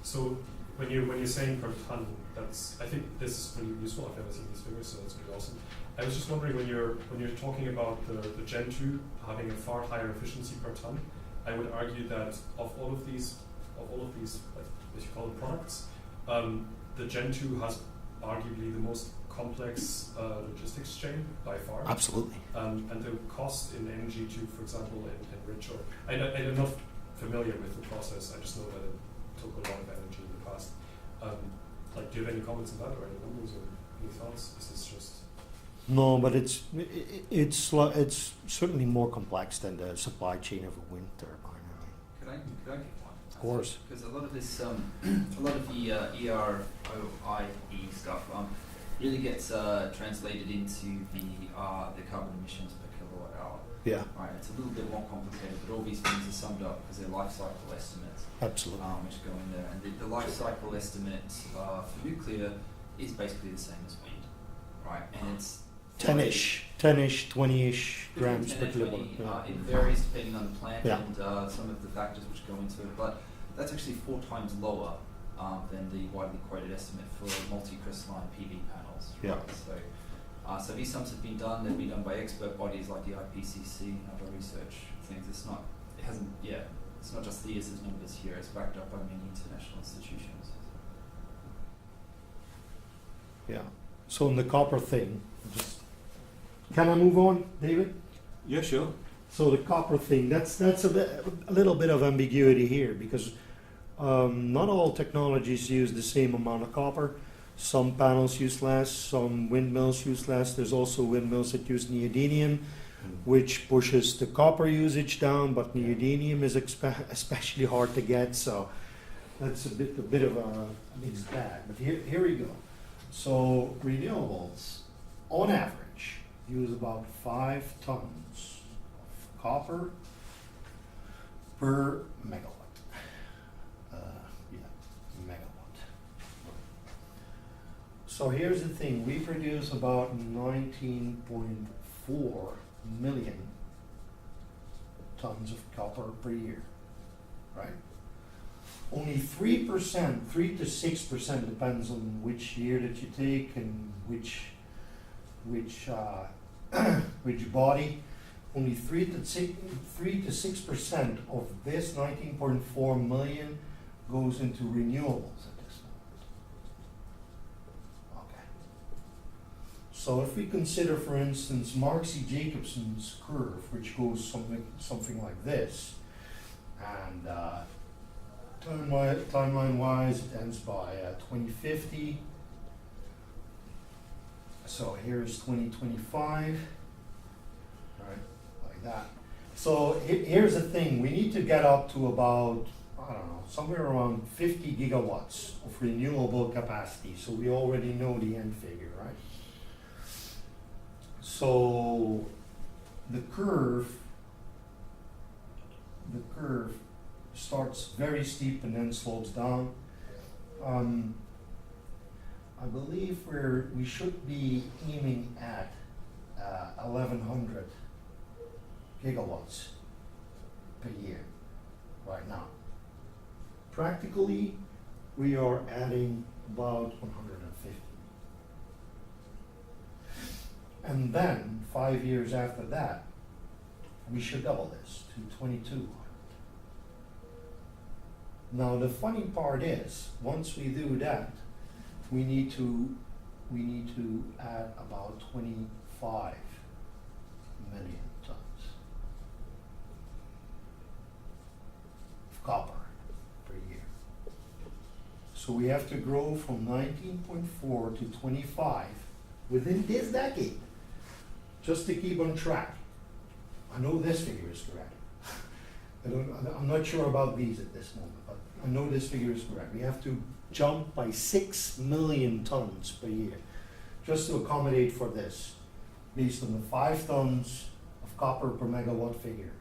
So when you're saying per ton, I think this is really useful. I've never seen these figures, so that's really awesome. I was just wondering when you're talking about the Gen 2 having a far higher efficiency per ton, I would argue that of all of these like as you call them products, the Gen 2 has arguably the most complex logistics chain by far. Absolutely. And the cost in energy to, for example, enrich or I'm not familiar with the process. I just know that it took a lot of energy in the past. Do you have any comments on that, or any numbers, or any thoughts? Is this just No, but it's certainly more complex than the supply chain of a wind turbine. Could I give one? Of course. Because a lot of this, a lot of the EROIE stuff really gets translated into the carbon emissions per kilowatt hour. Yeah, Right, it's a little bit more complicated, but all these things are summed up because they're life cycle estimates, absolutely. which go in there. And the life cycle estimate for nuclear is basically the same as wind, right? And it's 10-ish, 20-ish grams per 10 and kilowatt. 20, it varies depending on the plant Yeah. and some of the factors which go into it, but that's actually 4 times lower than the widely quoted estimate for multi-crystalline PV panels. Yeah. Right? So So these sums have been done. They've been done by expert bodies like the IPCC and other research things. It's not just Thies' numbers here. It's backed up by many international institutions. Yeah. So in the copper thing, can I move on, David? Yeah, sure. So the copper thing, that's a little bit of ambiguity here, because not all technologies use the same amount of copper. Some panels use less, some windmills use less. There's also windmills that use neodymium, which pushes the copper usage down, but neodymium is especially hard to get, so that's a bit of a mixed bag. But here we go. So renewables, on average, use about 5 tons of copper per megawatt. Megawatt. So here's the thing, we produce about 19.4 million tons of copper per year, right? Only 3%, 3 to 6%, depends on which year that you take and which body. Only 3 to 6% of this 19.4 million goes into renewables at this moment. Okay. So if we consider, for instance, Marcy-Jacobson's curve, which goes something like this, and timeline-wise, it ends by 2050. So here's 2025, right, like that. So here's the thing, we need to get up to about, I don't know, somewhere around 50 gigawatts of renewable capacity. So we already know the end figure, right? So the curve starts very steep and then slopes down. I believe we should be aiming at 1,100 gigawatts per year right now. Practically, we are adding about 150. And then, 5 years after that, we should double this to 2,200. Now the funny part is, once we do that, we need to add about 25 million tons of copper per year. So we have to grow from 19.4 to 25 within this decade, just to keep on track. I know this figure is correct. I'm not sure about these at this moment, but I know this figure is correct. We have to jump by 6 million tons per year just to accommodate for this, based on the 5 tons of copper per megawatt figure.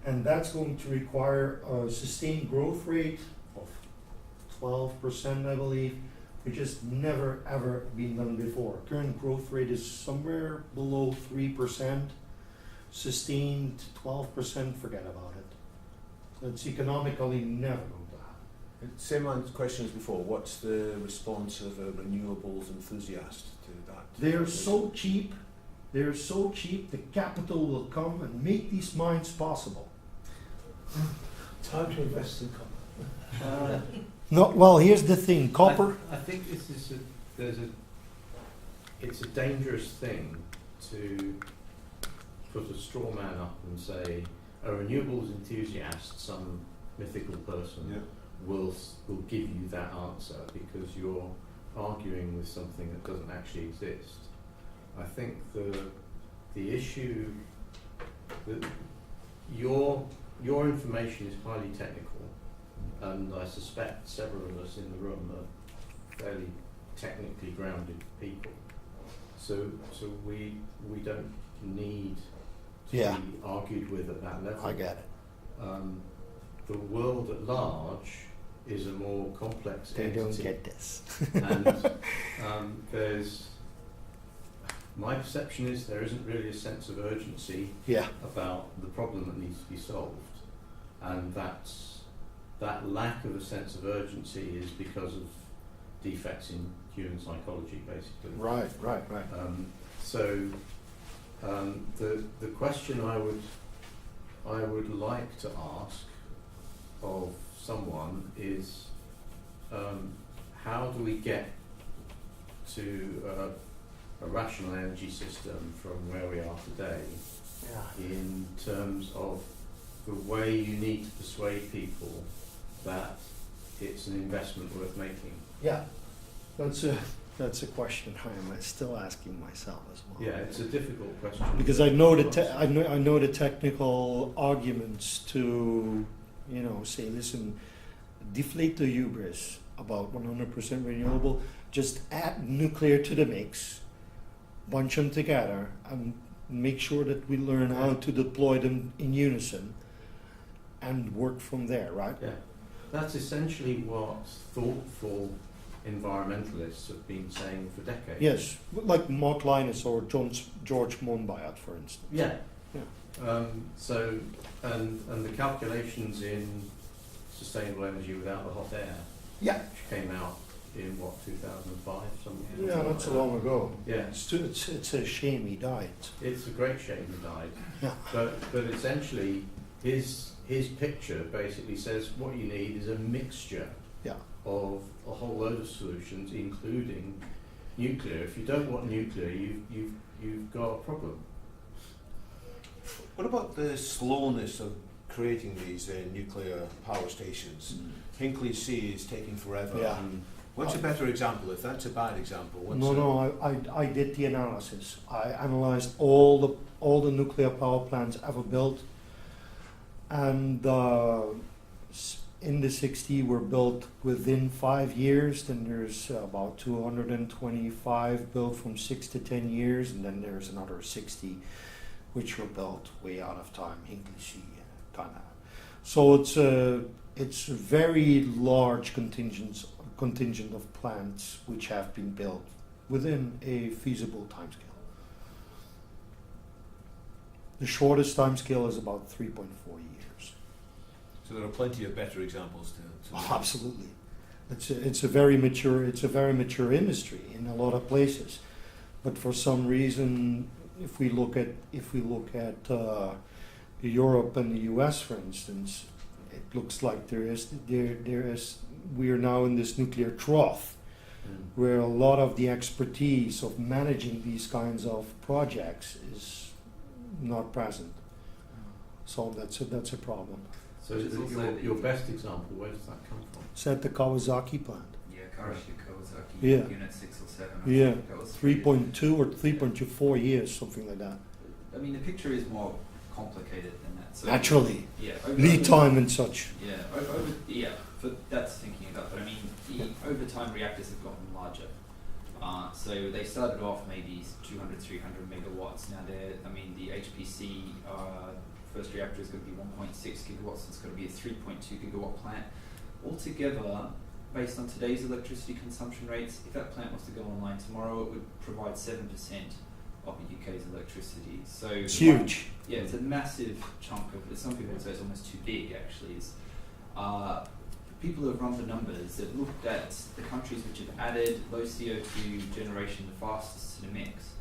And that's going to require a sustained growth rate of 12%, I believe, which has never ever been done before. Current growth rate is somewhere below 3%. Sustained 12%, forget about it. It's economically never going to happen. Same question as before. What's the response of a renewables enthusiast to that? They're so cheap. The capital will come and make these mines possible. Time to invest in copper. No, well, here's the thing. Copper. I think this is it's a dangerous thing to put a straw man up and say a renewables enthusiast, some mythical person, will give you that answer, because you're arguing with something that doesn't actually exist. I think the issue that your information is highly technical, and I suspect several of us in the room are fairly technically grounded people. So we don't need to be argued with at that level. I get it. The world at large is a more complex entity. They don't get this. And there's, my perception is there isn't really a sense of urgency about the problem that needs to be solved, and that lack of a sense of urgency is because of defects in human psychology, basically. Right. The question I would like to ask of someone is, how do we get to a rational energy system from where we are today, in terms of the way you need to persuade people that it's an investment worth making? Yeah, that's a question I'm still asking myself as well. Yeah, it's a difficult question. Because I know I know the technical arguments to, say, listen, deflate the hubris about 100% renewable, just add nuclear to the mix, bunch them together, and make sure that we learn how to deploy them in unison and work from there, right? Yeah, that's essentially what thoughtful environmentalists have been saying for decades. Yes, like Mark Linus or George Monbiot, for instance. Yeah. So, and the calculations in sustainable energy without the hot air, which came out in 2005, something. Yeah, not so long ago. Yeah, It's a shame he died. it's a great shame he died. Yeah. But essentially, his picture basically says what you need is a mixture of a whole load of solutions, including nuclear. If you don't want nuclear, you've got a problem. What about the slowness of creating these nuclear power stations? Hinkley C is taking forever. Yeah. What's a better example? If that's a bad example, I did the analysis. I analyzed all the nuclear power plants ever built, and in the 60 were built within 5 years. Then there's about 225 built from 6 to 10 years, and then there's another 60 which were built way out of time. Hinkley C, kind of. So it's a very large contingent of plants which have been built within a feasible timescale. The shortest timescale is about 3.4 years. So there are plenty of better examples to Absolutely, it's a very mature industry in a lot of places, but for some reason, if we look at Europe and the US, for instance, it looks like we are now in this nuclear trough, where a lot of the expertise of managing these kinds of projects is not present. So that's a problem. So your best example, where does that come from? It's at the Kawasaki plant. Yeah, Kawasaki, Yeah. Unit 6 or 7. Yeah, That was 3.2 or 3.24 years, something like that. I mean, the picture is more complicated than that. So Naturally, yeah, lead time and such. Yeah, that's thinking about. But I mean, over time, reactors have gotten larger. So they started off maybe 200, 300 megawatts. Now the HPC first reactor is going to be 1.6 gigawatts. It's going to be a 3.2 gigawatt plant. Altogether, based on today's electricity consumption rates, if that plant was to go online tomorrow, it would provide 7% of the UK's electricity. So It's huge. Yeah, it's a massive chunk of it. Some people would say it's almost too big, actually. People who have run the numbers, they've looked at the countries which have added low CO2 generation the fastest to the mix.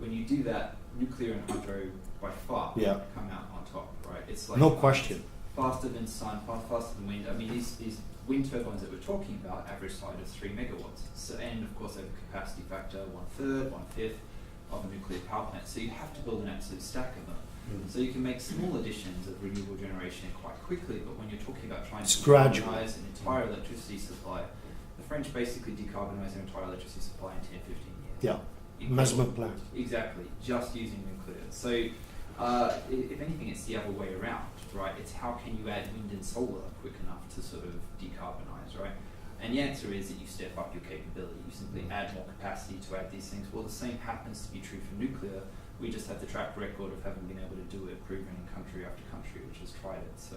When you do that, nuclear and hydro by far come out on top, right? It's like No question. Faster than sun, faster than wind. I mean, these wind turbines that we're talking about average size of 3 megawatts. So, and of course, they have a capacity factor 1/3, 1/5 of a nuclear power plant. So you have to build an absolute stack of them. So you can make small additions of renewable generation quite quickly, but when you're talking about trying to decarbonise an entire electricity supply, the French basically decarbonised their entire electricity supply in 10, 15 years. Yeah, Mesmer plant. Exactly, just using nuclear. So if anything, it's the other way around, right? It's how can you add wind and solar quick enough to sort of decarbonise, right? And the answer is that you step up your capability. You simply add more capacity to add these things. Well, the same happens to be true for nuclear. We just have the track record of having been able to do it, proven in country after country which has tried it. So,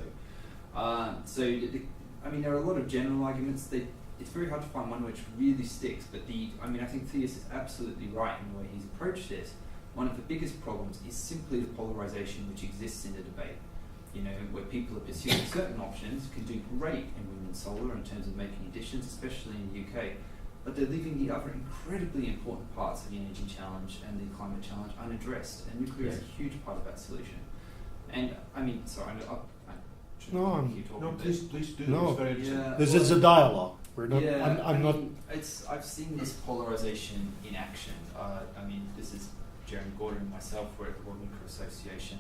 I mean, there are a lot of general arguments. It's very hard to find one which really sticks. But I think Thies is absolutely right in the way he's approached this. One of the biggest problems is simply the polarisation which exists in the debate. You know, where people are pursuing certain options can do great in wind and solar in terms of making additions, especially in the UK. but they're leaving the other incredibly important parts of the energy challenge and the climate challenge unaddressed. And nuclear is a huge part of that solution. And I mean, sorry, I shouldn't keep talking. No, please do. No. It's very interesting. Yeah, This well, is a dialogue. We're not. yeah, I'm not. mean, I've seen this polarization in action. I mean, this is Jeremy Gordon and myself. We're at the World Nuclear Association.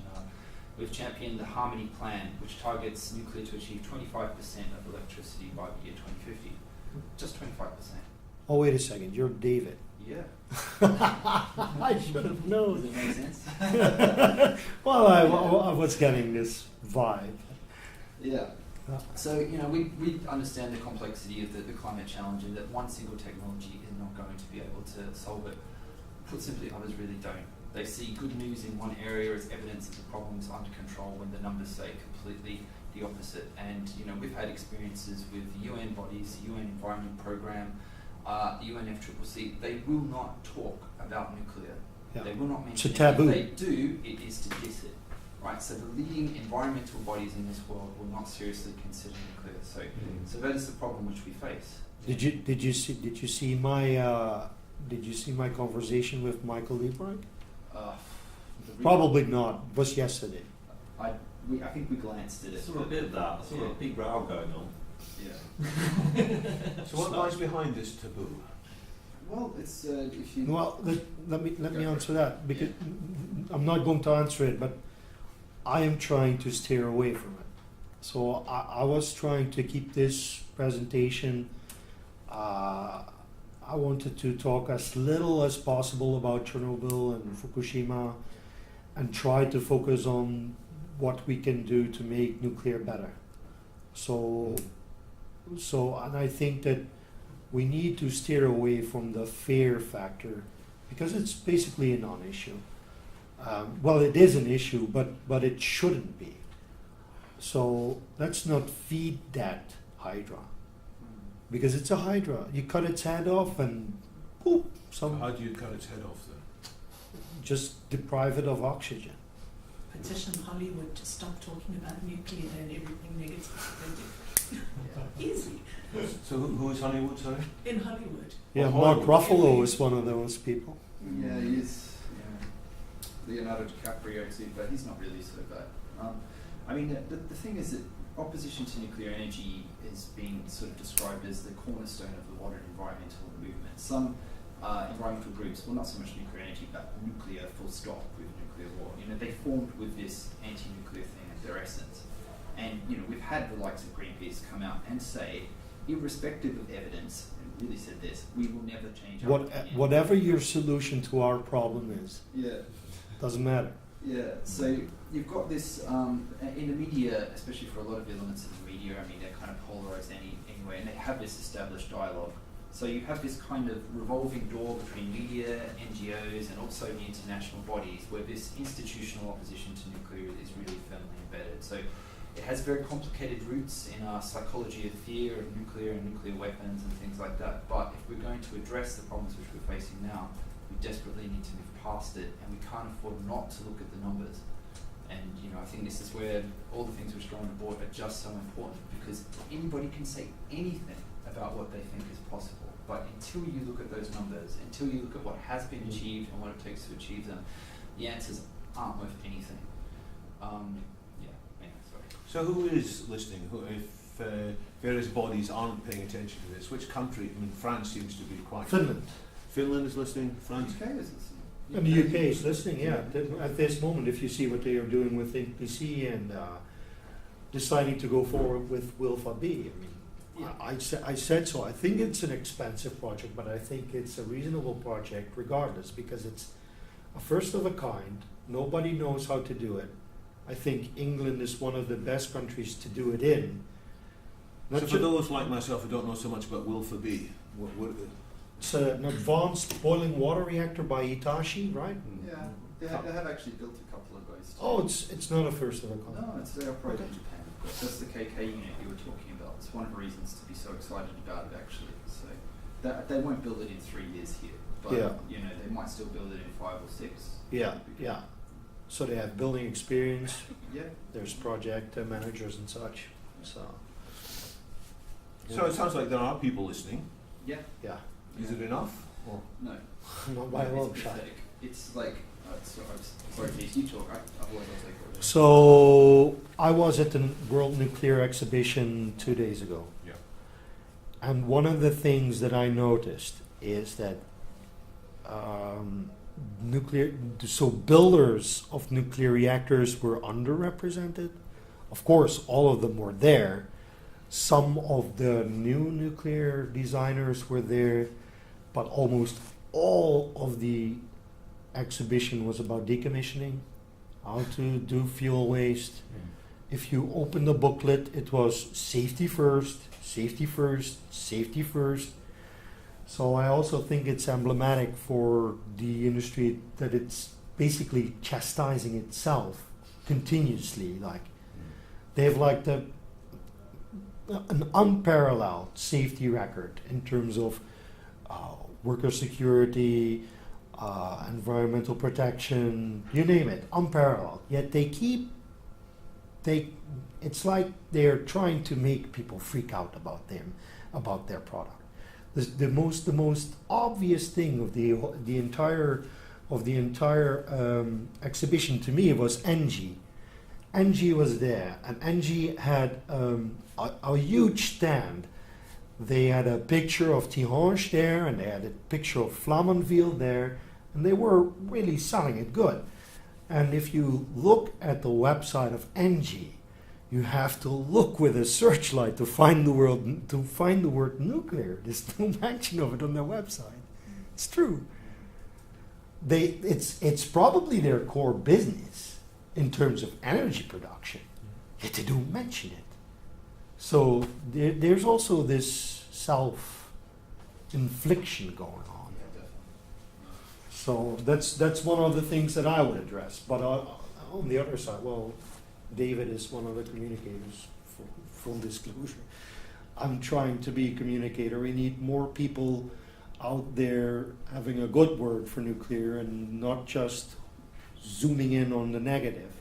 We've championed the Harmony Plan, which targets nuclear to achieve 25% of electricity by the year 2050. Just 25%. Oh, wait a second. You're David. Yeah. I should have Does known. it make sense? Well, I was getting this vibe. Yeah. So, we understand the complexity of the climate challenge and that one single technology is not going to be able to solve it. Put simply, others really don't. They see good news in one area as evidence that the problem is under control when the numbers say completely the opposite. And, we've had experiences with UN bodies, the UN Environment Programme, the UNFCCC. They will not talk about nuclear. Yeah. They will not mention It's a taboo. it. If they do, it is to diss it. Right, so the leading environmental bodies in this world will not seriously consider nuclear. So that is the problem which we face. Did you see my conversation with Michael Liebreich? Probably not. It was yesterday. I think we glanced at I it. saw a bit of that. I saw a big row going on. Yeah. So what lies behind this taboo? Well, it's if you. Well, let me Go answer that because I'm not going to answer it, but I am trying to steer away from it. So I was trying to keep this presentation. I wanted to talk as little as possible about Chernobyl and Fukushima, and try to focus on what we can do to make nuclear better. So, and I think that we need to steer away from the fear factor because it's basically a non-issue. Well, it is an issue, but it shouldn't be. So let's not feed that hydra because it's a hydra. You cut its head off and boop, How do you cut its head off then? just deprive it of oxygen. Petition Hollywood to stop talking about nuclear and everything negative they do. Easy. So who is Hollywood, sorry? In Hollywood. Yeah, Well, Mark Hollywood. Ruffalo is one of those people. Yeah, he is. Leonardo DiCaprio too, but he's not really so bad. I mean, the thing is that opposition to nuclear energy is being sort of described as the cornerstone of the modern environmental movement. Some environmental groups, well, not so much nuclear energy, but nuclear full stop with nuclear war. They formed with this anti-nuclear thing at their essence. And, we've had the likes of Greenpeace come out and say, irrespective of evidence, and really said this, we will never change our opinion. Whatever your solution to our problem is, Yeah. doesn't matter. Yeah, so you've got this, in the media, especially for a lot of elements of the media, I mean, they're kind of polarised anyway, and they have this established dialogue. So you have this kind of revolving door between media, NGOs, and also the international bodies, where this institutional opposition to nuclear is really firmly embedded. So it has very complicated roots in our psychology of fear of nuclear and nuclear weapons and things like that. But if we're going to address the problems which we're facing now, we desperately need to move past it, and we can't afford not to look at the numbers. And I think this is where all the things which are on board are just so important, because anybody can say anything about what they think is possible, but until you look at those numbers, until you look at what has been achieved and what it takes to achieve them, the answers aren't worth anything. Sorry. So who is listening? If various bodies aren't paying attention to this, which country? I mean, France seems to be quite... Finland. Finland is listening, France? UK is listening. And the UK is listening, yeah. At this moment, if you see what they are doing with NPC and deciding to go forward with Wilfa B, I mean, I said so. I think it's an expensive project, but I think it's a reasonable project regardless because it's a first of a kind. Nobody knows how to do it. I think England is one of the best countries to do it in. So for those like myself who don't know so much about Wilfa B, what it's an advanced boiling water reactor by Hitachi, right? Yeah, they have actually built a couple of those too. Oh, it's not a first of a kind. No, they operate in Japan, of course. That's the KK unit you were talking about. It's one of the reasons to be so excited about it, actually. So they won't build it in 3 years here, but they might still build it in 5 or 6. Yeah. So they have building experience. Yeah. There's project managers and such. So So it sounds like there are people listening. Yeah. yeah. Is it enough? Or? No. Not by a long It's shot. pathetic. It's like, sorry, Keith, you talk. Otherwise I'll take over. So I was at the World Nuclear Exhibition 2 days ago. Yeah. And one of the things that I noticed is that builders of nuclear reactors were underrepresented. Of course, all of them were there. Some of the new nuclear designers were there, but almost all of the exhibition was about decommissioning, how to do fuel waste. If you open the booklet, it was safety first, safety first, safety first. So I also think it's emblematic for the industry that it's basically chastising itself continuously. Like they have like an unparalleled safety record in terms of worker security, environmental protection, you name it, unparalleled. Yet it's like they're trying to make people freak out about their product. The most obvious thing of the entire exhibition to me was Engie. Engie was there, and Engie had a huge stand. They had a picture of Tihange there, and they had a picture of Flamanville there, and they were really selling it good. And if you look at the website of Engie, you have to look with a searchlight to find the word nuclear. There's no mention of it on their website. It's true. It's probably their core business in terms of energy production, yet they don't mention it. So there's also this self-infliction going on. So that's one of the things that I would address. But on the other side, well, David is one of the communicators, for full disclosure. I'm trying to be a communicator. We need more people out there having a good word for nuclear and not just zooming in on the negative,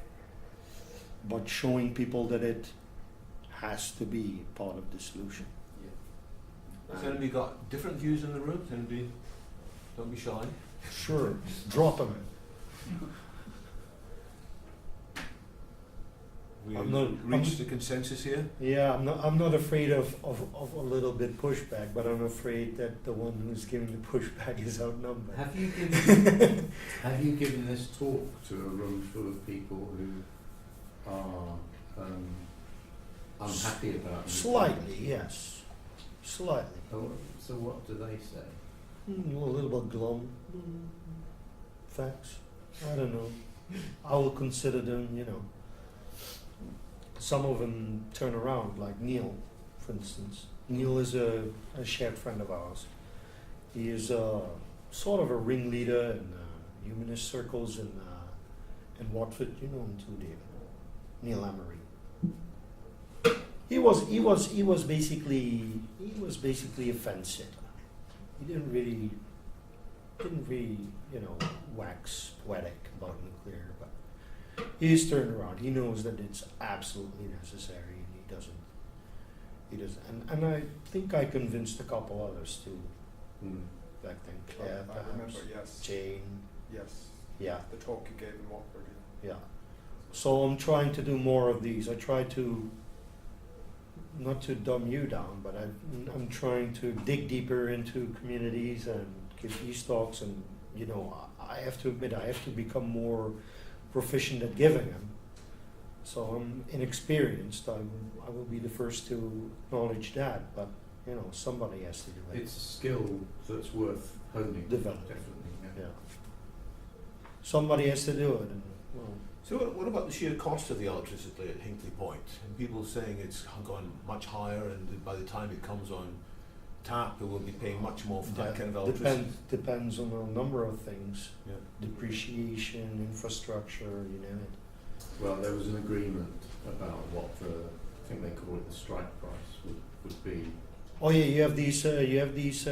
but showing people that it has to be part of the solution. Has anybody got different views in the room? Anybody? Don't be shy. Sure, drop them. We I'm reached a consensus here. Yeah, I'm not afraid of a little bit pushback, but I'm afraid that the one who's giving the pushback is outnumbered. Have you given this talk to a room full of people who are unhappy about it? Slightly, yes. Slightly. So what do they say? A little bit glum. Facts. I don't know. I will consider them, Some of them turn around, like Neil, for instance. Neil is a shared friend of ours. He is sort of a ringleader in humanist circles in Watford. You know him too, David. Neil Emery. He was basically a fence sitter. He didn't really, wax poetic about nuclear, but he's turned around. He knows that it's absolutely necessary, and he doesn't. And I think I convinced a couple others too. Back then, Claire, I perhaps, remember, yes. Jane. Yes. Yeah. The talk you gave in Watford. Yeah. So I'm trying to do more of these. I try to, not to dumb you down, but I'm trying to dig deeper into communities and give these talks. And I have to admit, I have to become more proficient at giving them. So I'm inexperienced. I will be the first to acknowledge that. But somebody has to do it. It's a skill that's worth honing. Develop. Definitely. Yeah. Somebody has to do it. And, So what about the sheer cost of the electricity at Hinkley Point? And people saying it's gone much higher, and by the time it comes on tap, we will be paying much more for that kind of electricity. Depends on a number of things. Yeah. Depreciation, infrastructure, you name it. Well, there was an agreement about what I think they call it the strike price would be. Oh yeah, you have these. CFDs.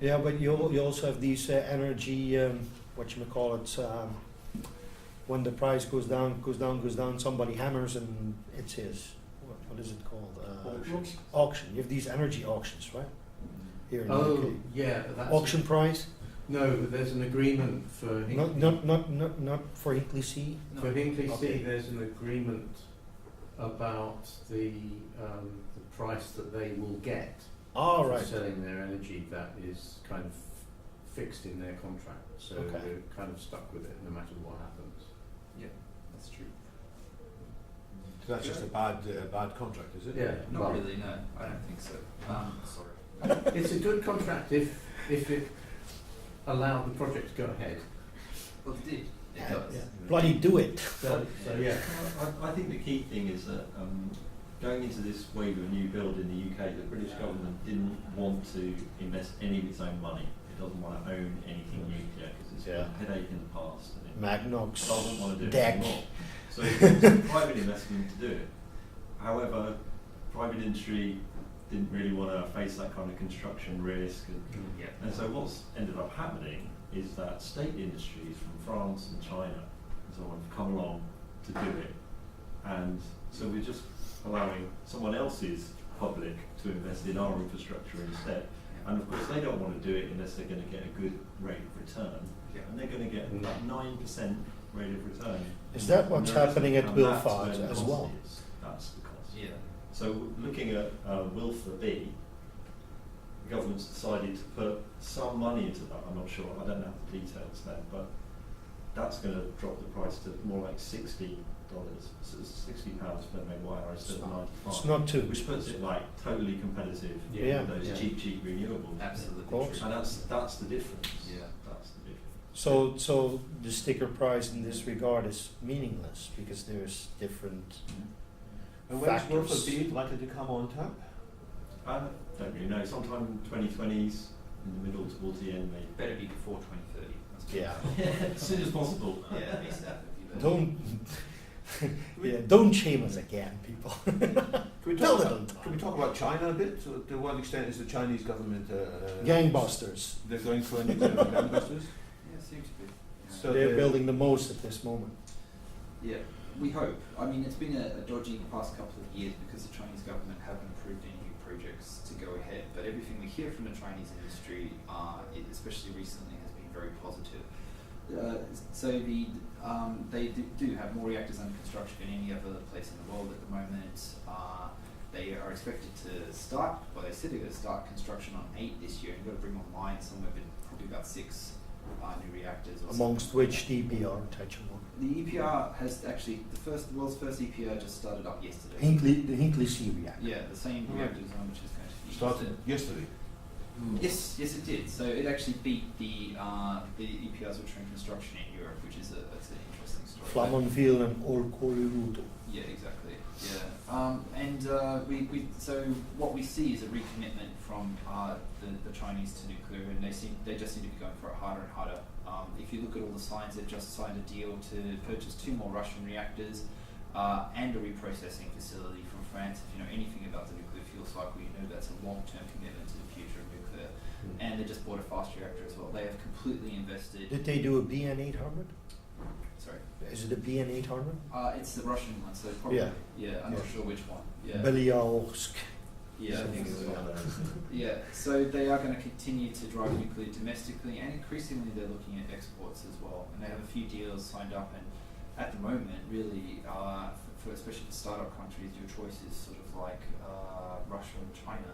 Yeah, but you also have these energy. When the price goes down. Somebody hammers and it's his. What is it called? Auction. You have these energy auctions, right? here in the Oh, UK. yeah, but that's Auction price? no, but there's an agreement for Not for Hinkley C. for Hinkley Okay. C. There's an agreement about the price that they will get Oh, for right. selling their energy. That is kind of fixed in their contract, so Okay. we're kind of stuck with it no matter what happens. Yeah, that's true. So that's just a bad contract, is it? Yeah, Not well, really, no. I don't think so. Sorry. it's a good contract if it allowed the project to go ahead. Well, it did. It Yeah, does. yeah. Bloody do it. So yeah. I think the key thing is that going into this wave of new build in the UK, the British government didn't want to invest any of its own money. It doesn't want to own anything nuclear because it's been a headache in the past and it Magnox, doesn't want to do it deck. anymore. So it wants private investment to do it. However, private industry didn't really want to face that kind of construction risk. Yeah. And so what's ended up happening is that state industries from France and China and so on have come along to do it. And so we're just allowing someone else's public to invest in our infrastructure instead. And of course they don't want to do it unless they're going to get a good rate of return. Yeah. And they're going to get about 9% rate of return. Is that what's And the happening at and that's Wilford where the as cost well? is. That's the cost. Yeah. So looking at Wilford B, the government's decided to put some money into that. I'm not sure, I don't know the details there, but that's going to drop the price to more like $60. So it's £60 per megawatt hour instead of 95. It's not too Which puts it like totally competitive Yeah. with those Yeah. cheap renewables. Absolutely Of course. true. And that's the difference. Yeah. That's the difference. So the sticker price in this regard is meaningless because there's different And when's factors. Wilford B likely to come on tap? I don't really know. Sometime in 2020s, in the middle towards the end, maybe. Better be before 2030. That's Yeah. As soon as possible. Yeah, ASAP. Don't don't shame us again, people. Can we Tell talk it on about, time. can we talk about China a bit? So to what extent is the Chinese government Gangbusters. they're going for a nuclear gangbusters? Yeah, seems to be. Yeah. So They're the- building the most at this moment. Yeah, we hope. I mean, it's been a dodgy past couple of years because the Chinese government haven't approved any new projects to go ahead. But everything we hear from the Chinese industry, especially recently, has been very positive. So they do have more reactors under construction than any other place in the world at the moment. They are expected to start, well, they said they're going to start construction on 8 this year and got to bring online somewhere probably about 6 new reactors. Or Amongst something which like the EPR touching on. that. The EPR has actually, the world's first EPR just started up yesterday. The Hinkley C reactor. Yeah, the same Right. reactor design which is going to be Started yesterday. Yes, it did. So it actually beat the EPRs which are in construction in Europe, which is that's an interesting story. Flamanville and Olkiluoto. Yeah, exactly. Yeah, so what we see is a recommitment from the Chinese to nuclear, and they just seem to be going for it harder and harder. If you look at all the signs, they've just signed a deal to purchase 2 more Russian reactors and a reprocessing facility from France. If you know anything about the nuclear fuel cycle, you know that's a long-term commitment to the future of nuclear. And they just bought a fast reactor as well. They have completely invested. Did they do a BN800? Sorry. Is it a BN800? It's the Russian one, so probably. Yeah. I'm not Yeah. sure which one. Yeah. Belyalsk. Yeah, I Something think it's like one. that. Yeah, so they are going to continue to drive nuclear domestically, and increasingly they're looking at exports as well. And they have a few deals signed up, and at the moment, really, for especially for startup countries, your choice is sort of like Russia and China,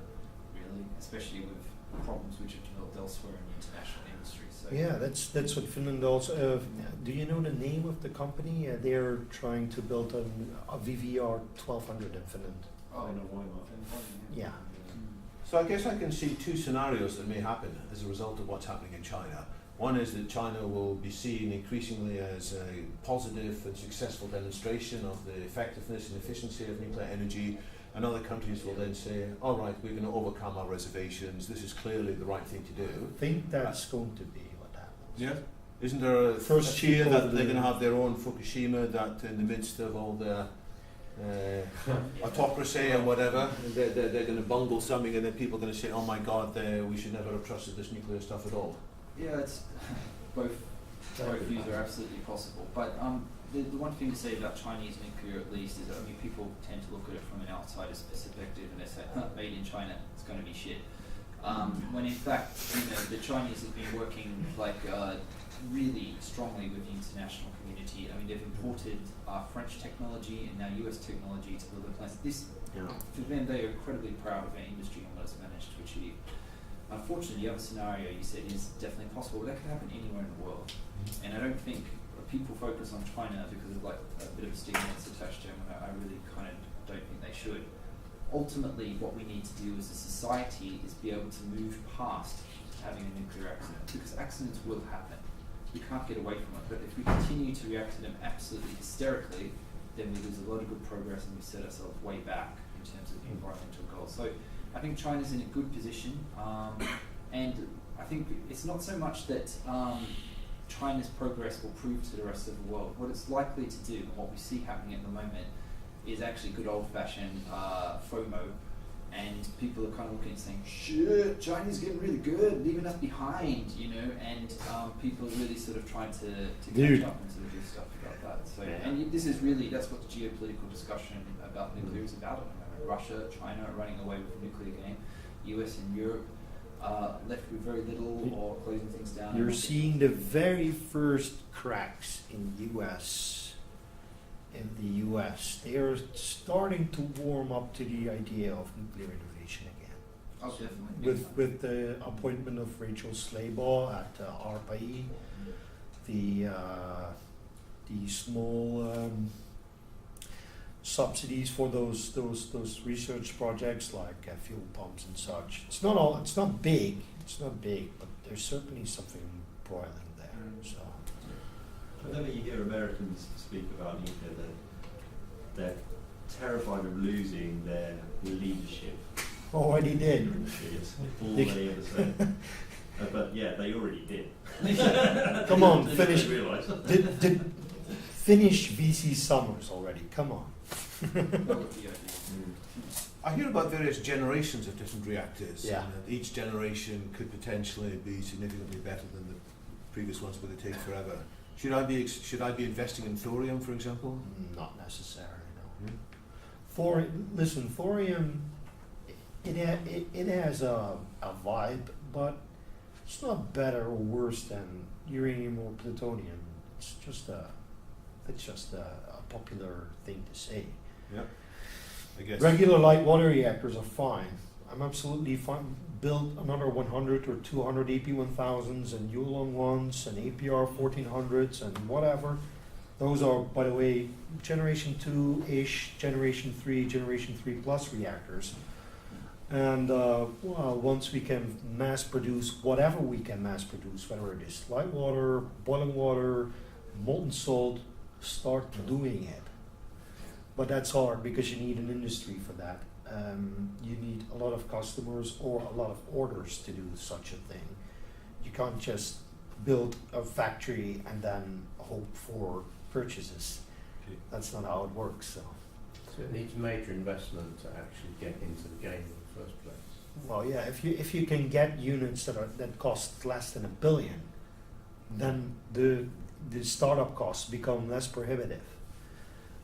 really, especially with problems which are developed elsewhere in the international industry. So Yeah, that's what Finland also. Do you know the name of the company? They're trying to build a VVR 1200 in Finland. Oh, I know why not. Yeah. So I guess I can see 2 scenarios that may happen as a result of what's happening in China. One is that China will be seen increasingly as a positive and successful demonstration of the effectiveness and efficiency of nuclear energy, and other countries will then say, all right, we're going to overcome our reservations, this is clearly the right thing to do. I think that's going to be what happens. Yeah. Isn't there a First fear people that they're do- going to have their own Fukushima, that in the midst of all the autocracy and whatever, they're going to bungle something and then people are going to say, oh my God, we should never have trusted this nuclear stuff at all. Yeah, it's both views are absolutely possible. But the one thing to say about Chinese nuclear, at least, is that people tend to look at it from an outsider's perspective and they say, made in China, it's going to be shit. when in fact, the Chinese have been working really strongly with the international community. I mean, they've imported French technology and now US technology to build their plants. For them, they are incredibly proud of their industry and what it's managed to achieve. Unfortunately, the other scenario you said is definitely possible, but that could happen anywhere in the world. And I don't think people focus on China because of a bit of a stigma that's attached to them, and I really kind of don't think they should. Ultimately, what we need to do as a society is be able to move past having a nuclear accident, because accidents will happen. We can't get away from it, but if we continue to react to them absolutely hysterically, then we lose a lot of good progress and we set ourselves way back in terms of the environmental goals. So I think China's in a good position, and I think it's not so much that China's progress will prove to the rest of the world. What it's likely to do, and what we see happening at the moment, is actually good old-fashioned FOMO, and people are kind of looking and saying, shit, China's getting really good, leaving us behind, and people are really sort of trying to catch up and sort of do stuff about that. So, and this is really, that's what the geopolitical discussion about nuclear is about at the moment. Russia, China are running away with the nuclear game, US and Europe left with very little or closing things down. You're seeing the very first cracks in the US. They are starting to warm up to the idea of nuclear innovation again. Oh, definitely. With the appointment of Rachel Slaybaugh at ARPA-E, the small subsidies for those research projects like fuel pumps and such. It's not big, but there's certainly something broiling there. So. Whenever you hear Americans speak about nuclear, they're terrified of losing their leadership. Already did. It's all they ever say. But yeah, they already did. Come on, They finish. realise. Finish VC Summers already. Come on. I hear about various generations of different reactors, Yeah. and that each generation could potentially be significantly better than the previous ones, but they take forever. Should I be investing in thorium, for example? Not necessarily, no. Thorium, it has a vibe, but it's not better or worse than uranium or plutonium. It's just a popular thing to say. Yeah, I guess. Regular light water reactors are fine. I'm absolutely fine. Build another 100 or 200 AP1000s and Yulong ones and APR 1400s and whatever. Those are, by the way, generation 2-ish, generation 3, generation 3 plus reactors. And once we can mass produce whatever we can mass produce, whether it is light water, boiling water, molten salt, start doing it. But that's hard because you need an industry for that. You need a lot of customers or a lot of orders to do such a thing. You can't just build a factory and then hope for purchases. Okay. That's not how it works. So it needs major investment to actually get into the game in the first place. well, yeah, if you can get units that cost less than $1 billion, then the startup costs become less prohibitive.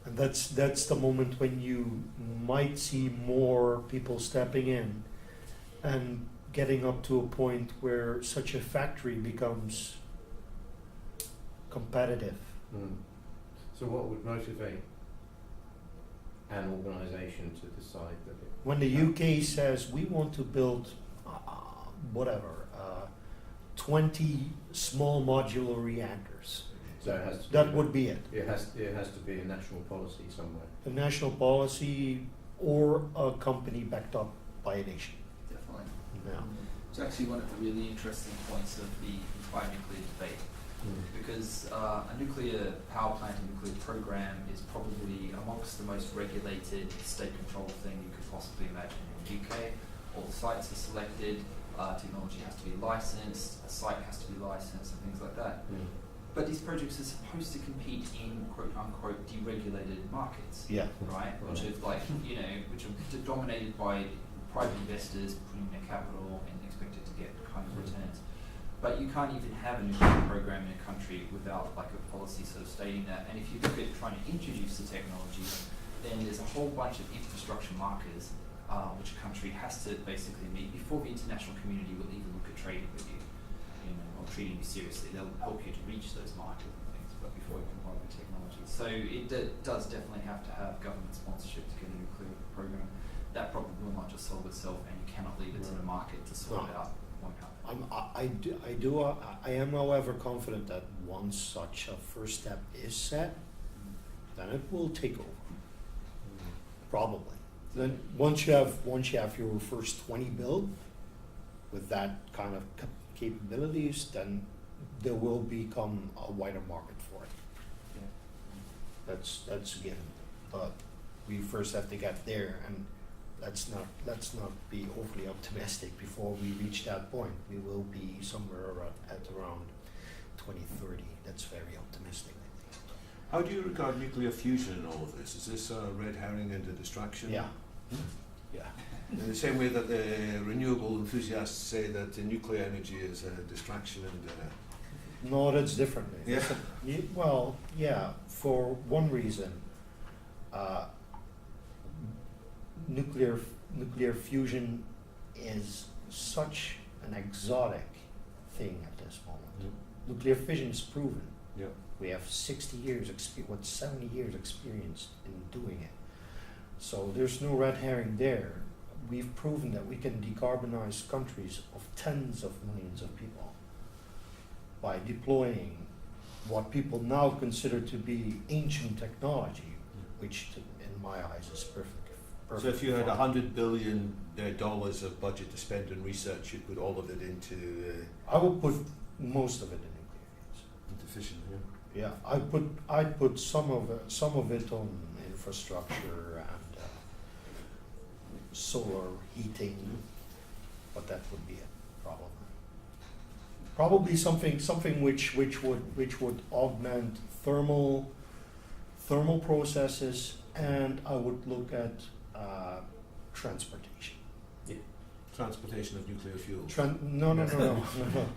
And that's the moment when you might see more people stepping in and getting up to a point where such a factory becomes competitive. So what would motivate an organisation to decide that it... When the UK says we want to build 20 small modular reactors, So it has to that be would be it. It has to be a national policy somewhere. A national policy or a company backed up by a nation. Definitely. Yeah. It's actually one of the really interesting points of the entire nuclear debate, because a nuclear power plant and nuclear program is probably amongst the most regulated state-controlled thing you could possibly imagine. In the UK, all the sites are selected, technology has to be licensed, a site has to be licensed, and things like that. But these projects are supposed to compete in quote-unquote deregulated markets, Yeah. right? Which are which are dominated by private investors putting their capital and expected to get kind of returns. But you can't even have a nuclear program in a country without like a policy sort of stating that. And if you look at trying to introduce the technology, then there's a whole bunch of infrastructure markers which a country has to basically meet before the international community will even look at trading with you, or treating you seriously. They'll help you to reach those markets and things, but before you can buy the technology. So it does definitely have to have government sponsorship to get a nuclear program. That problem will not just solve itself, and you cannot leave it to the market to sort it out. It won't happen. I am, however, confident that once such a first step is set, then it will take over. Probably. Then once you have your first 20 built with that kind of capabilities, then there will become a wider market for it. Yeah. That's a given. But we first have to get there, and let's not be overly optimistic before we reach that point. We will be somewhere at around 2030. That's very optimistic, I think. How do you regard nuclear fusion in all of this? Is this a red herring and a distraction? Yeah. Yeah. In the same way that the renewable enthusiasts say that nuclear energy is a distraction and No, that's different. Yeah. Well, yeah, for one reason, nuclear fusion is such an exotic thing at this moment. Nuclear fission is proven. Yeah. We have 70 years experience in doing it. So there's no red herring there. We've proven that we can decarbonize countries of tens of millions of people by deploying what people now consider to be ancient technology, which in my eyes is perfect. So if you had $100 billion of budget to spend on research, you'd put all of it into I would put most of it in nuclear fission. Yeah, I'd put some of it on infrastructure and solar heating, but that would be it probably. Probably something which would augment thermal processes, and I would look at transportation. Transportation of nuclear fuel. No.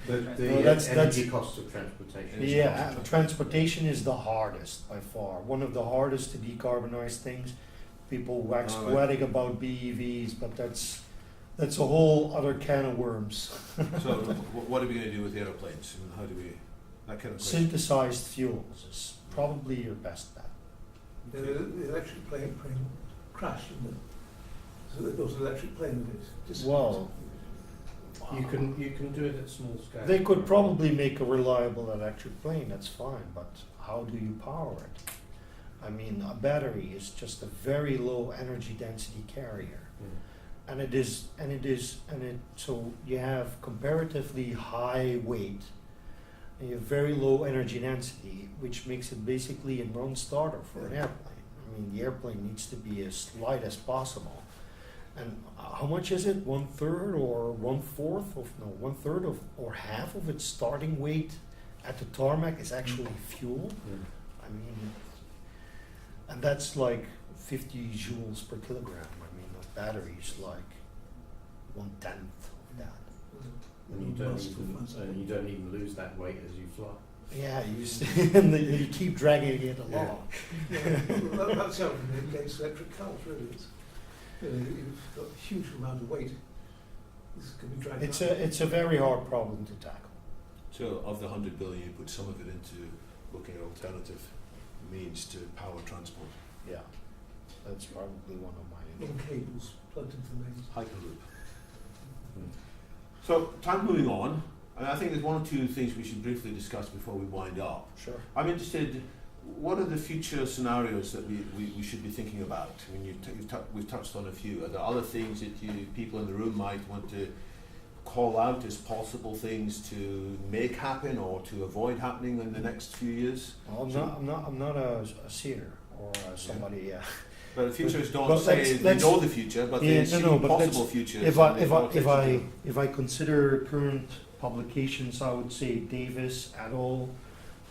The that's energy cost of transportation. Yeah, transportation is the hardest by far. One of the hardest to decarbonize things. People wax poetic about BEVs, but that's a whole other can of worms. So what are we going to do with aeroplanes? And how do we, that kind of question? Synthesized fuels is probably your best bet. The electric plane crashed, didn't it? So there was an electric plane with it. Well, You can do it at small scale. they could probably make a reliable electric plane, that's fine, but how do you power it? I mean, a battery is just a very low energy density carrier. So you have comparatively high weight, and you have very low energy density, which makes it basically a non-starter for an airplane. I mean, the airplane needs to be as light as possible. And how much is it? 1/3 or 1/4 of, no, 1/3 of, or half of its starting weight at the tarmac is actually fuel. I mean, and that's like 50 joules per kilogram. I mean, the battery's like 1/10 of that. And you don't even lose that weight as you fly. Yeah, you keep dragging it along. Well, that's something against electric cars, really. You've got a huge amount of weight. This can be dragged It's a very hard problem to tackle. So of the 100 billion, you put some of it into looking at alternative means to power transport. Yeah, that's probably one of my long cables plugged into the mains. Hyperloop. So, time moving on, and I think there's one or two things we should briefly discuss before we wind up. Sure. I'm interested, what are the future scenarios that we should be thinking about? I mean, we've touched on a few. Are there other things that people in the room might want to call out as possible things to make happen or to avoid happening in the next few years? Well, I'm not a seer or somebody. But the futurists don't but say they know the future, but they see possible futures. If I consider current publications, I would say Davis et al.,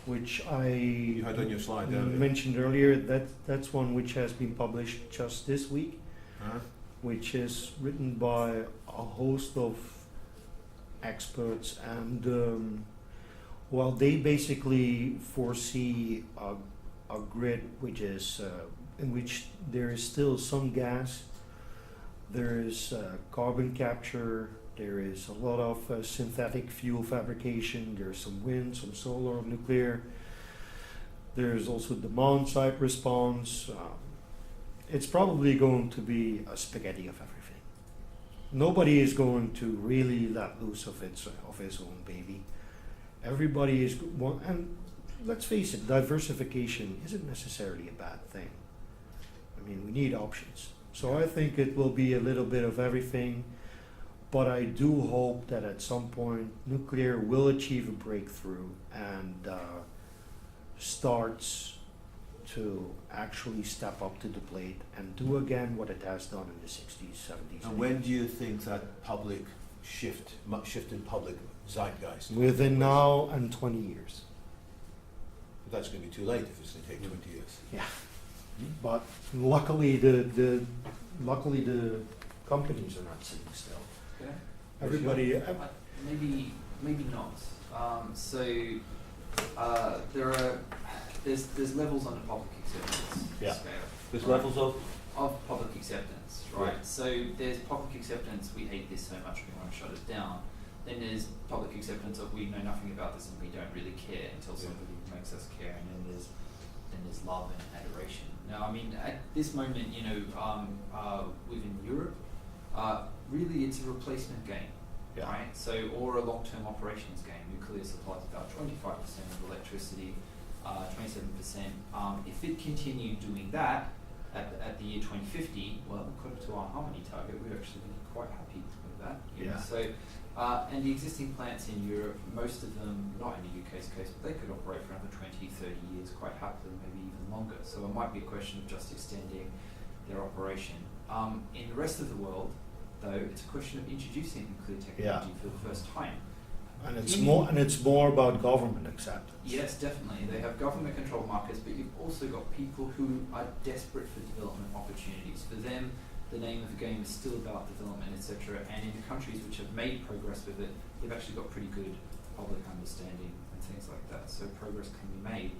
which you had on your slide earlier. Mentioned earlier. That's one which has been published just this week, which is written by a host of experts, and they basically foresee a grid which is in which there is still some gas, There is carbon capture. There is a lot of synthetic fuel fabrication. There's some wind, some solar, nuclear. There's also demand-side response. It's probably going to be a spaghetti of everything. Nobody is going to really let loose of his own baby. Everybody is and let's face it, diversification isn't necessarily a bad thing. I mean, we need options. So I think it will be a little bit of everything, but I do hope that at some point nuclear will achieve a breakthrough and starts to actually step up to the plate and do again what it has done in the 60s, 70s. And when do you think that public shift in public zeitgeist? Within now and 20 years. But that's going to be too late if it's going to take 20 years. Yeah. But luckily the companies are not sitting still. Okay. Everybody. Maybe not. There's levels on the public acceptance scale. There's levels of public acceptance, right? Yeah. So there's public acceptance, we hate this so much we want to shut it down. Then there's public acceptance of we know nothing about this and we don't really care until somebody makes us care, and then there's love and adoration. Now, I mean, at this moment, within Europe, really it's a replacement game, right? So, or a long-term operations game. Nuclear supplies about 25% of electricity, 27%. If it continued doing that at the year 2050, well, according to our harmony target, we're actually quite happy with that. Yeah. So, and the existing plants in Europe, most of them, not in the UK's case, but they could operate for another 20, 30 years quite happily, maybe even longer. So it might be a question of just extending their operation. In the rest of the world, though, it's a question of introducing nuclear technology for the first time. And it's more about government acceptance. Yes, definitely. They have government-controlled markets, but you've also got people who are desperate for development opportunities. For them, the name of the game is still about development, etc. And in the countries which have made progress with it, they've actually got pretty good public understanding and things like that. So progress can be made.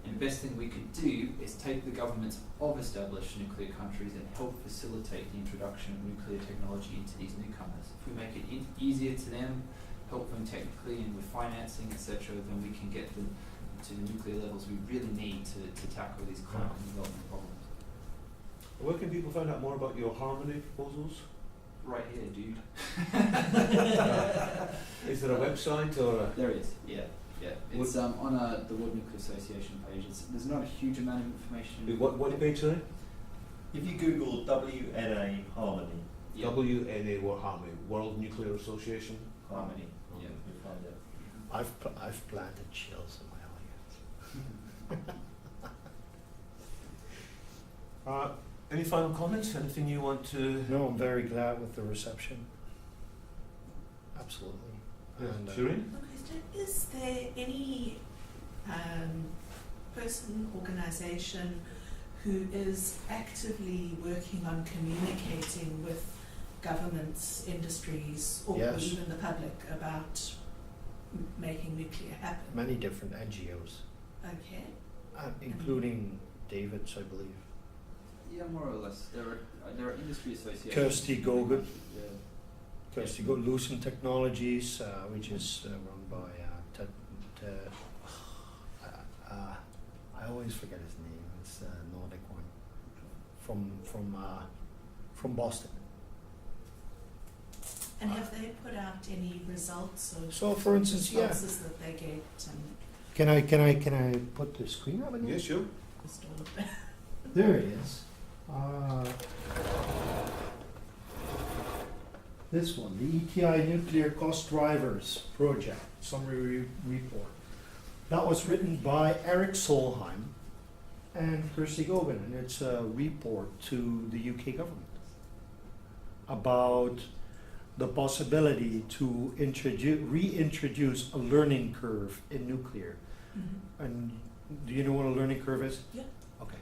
And the best thing we could do is take the governments of established nuclear countries and help facilitate the introduction of nuclear technology into these newcomers. If we make it easier to them, help them technically and with financing, etc., then we can get them to the nuclear levels we really need to tackle these climate and development problems. Where can people find out more about your harmony proposals? Right here, dude. Is there a website or? There is, yeah. It's on the World Nuclear Association page. There's not a huge amount of information. What page, sorry? If you Google WNA Harmony, Yeah. WNA or Harmony, World Nuclear Association? Harmony. Yeah. you'll find it. I've planted chills in my audience. Any final comments? Anything you want to? No, I'm very glad with the reception. Absolutely. And, Shireen? One question, is there any person, organisation who is actively working on communicating with governments, industries, or Yes. even the public about making nuclear happen? Many different NGOs, Okay. including David's, I believe. Yeah, more or less. There are industry associations. Kirsty Gogan. Yeah. Kirsty Gogan, Lucent Technologies, which is run by I always forget his name. It's a Nordic one from Boston. And have they put out any results of So, for instance, yeah. responses that they get and Can I put the screen up again? Yeah, sure. just all of that? There it is. This one, the ETI Nuclear Cost Drivers Project Summary Report. That was written by Eric Solheim and Kirsty Gogan, and it's a report to the UK government about the possibility to reintroduce a learning curve in nuclear. Mm-hmm. And do you know what a learning curve is? Yeah. Okay.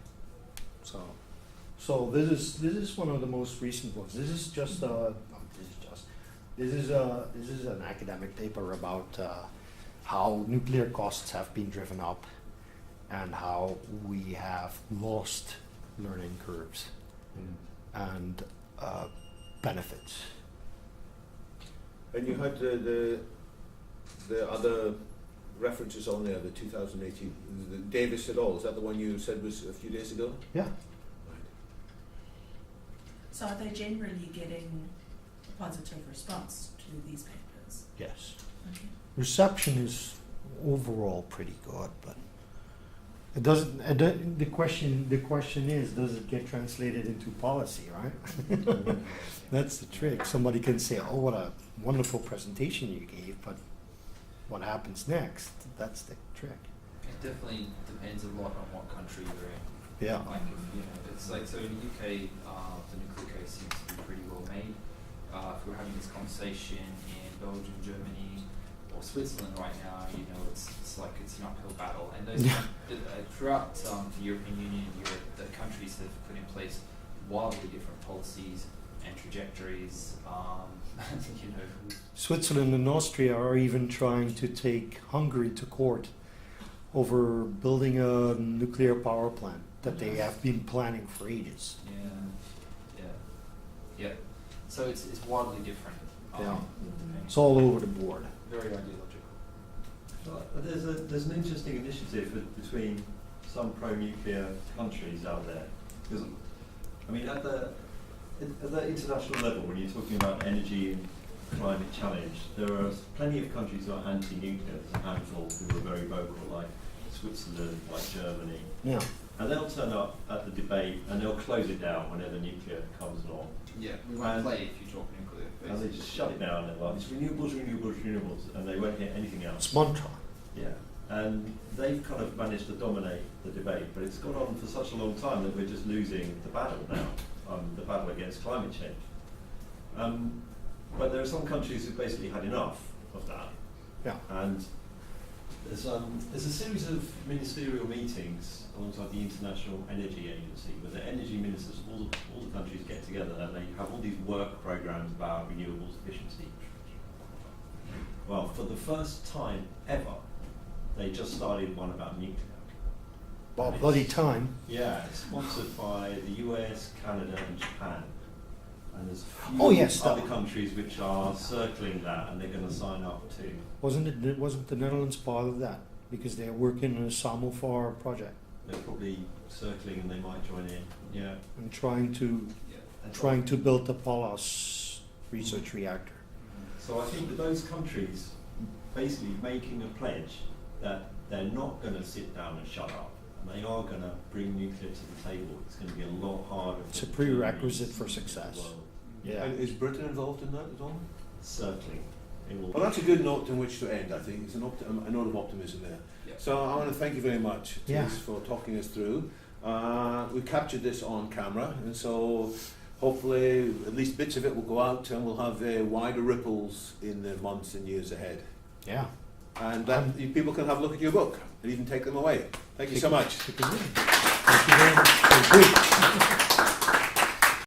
So this is one of the most recent ones. This is just this is an academic paper about how nuclear costs have been driven up and how we have lost learning curves. And benefits. And you had the other references on there, the 2018, the Davis et al. Is that the one you said was a few days ago? Yeah. Right. So are they generally getting a positive response to these papers? Yes. Okay. Reception is overall pretty good, but it doesn't. The question is, does it get translated into policy, right? That's the trick. Somebody can say, "Oh, what a wonderful presentation you gave," but what happens next? That's the trick. It definitely depends a lot on what country you're in. Yeah. Like, if, it's like, so in the UK, the nuclear case seems to be pretty well made. If we're having this conversation in Belgium, Germany, or Switzerland right now, it's like it's an uphill battle. And those throughout the European Union and Europe, the countries have put in place wildly different policies and trajectories. Switzerland and Austria are even trying to take Hungary to court over building a nuclear power plant that they have been planning for ages. Yeah. So it's wildly different. Yeah. Depending. It's all over the board. Very ideological. There's an interesting initiative between some pro-nuclear countries out there. Because, I mean, at the international level, when you're talking about energy and climate challenge, there are plenty of countries who are anti-nuclear. There's a handful who are very vocal, like Switzerland, like Germany. Yeah. And they'll turn up at the debate and they'll close it down whenever nuclear comes along. Yeah, we won't play if you talk nuclear. And they just shut it down. They're like, it's renewables, renewables, renewables, and they won't hear anything else. It's mantra. Yeah, and they've kind of managed to dominate the debate, but it's gone on for such a long time that we're just losing the battle now, the battle against climate change. But there are some countries who've basically had enough of that. Yeah. And there's a series of ministerial meetings alongside the International Energy Agency, where the energy ministers of all the countries get together and they have all these work programs about renewables efficiency. Well, for the first time ever, they just started one about nuclear. Well, bloody time. Yeah, it's sponsored by the US, Canada, and Japan. And there's a few other countries which are circling that, and they're going to sign up too. Wasn't the Netherlands part of that? Because they're working on a Samofar project They're probably circling, and they might join in. Yeah. and trying to build the Pallas research reactor. So I think that those countries basically making a pledge that they're not going to sit down and shut up, and they are going to bring nuclear to the table. It's going to be a lot harder. It's a prerequisite for success. Yeah. And is Britain involved in that at all? Certainly. Well, that's a good note in which to end, I think. It's a note of optimism there. Yeah. So I want to thank you very much, Yeah. Tiz, for talking us through. We captured this on camera, and so hopefully at least bits of it will go out and we'll have wider ripples in the months and years ahead. Yeah. And that people can have a look at your book and even take them away. Thank you so much. Thank you very much. Thank you.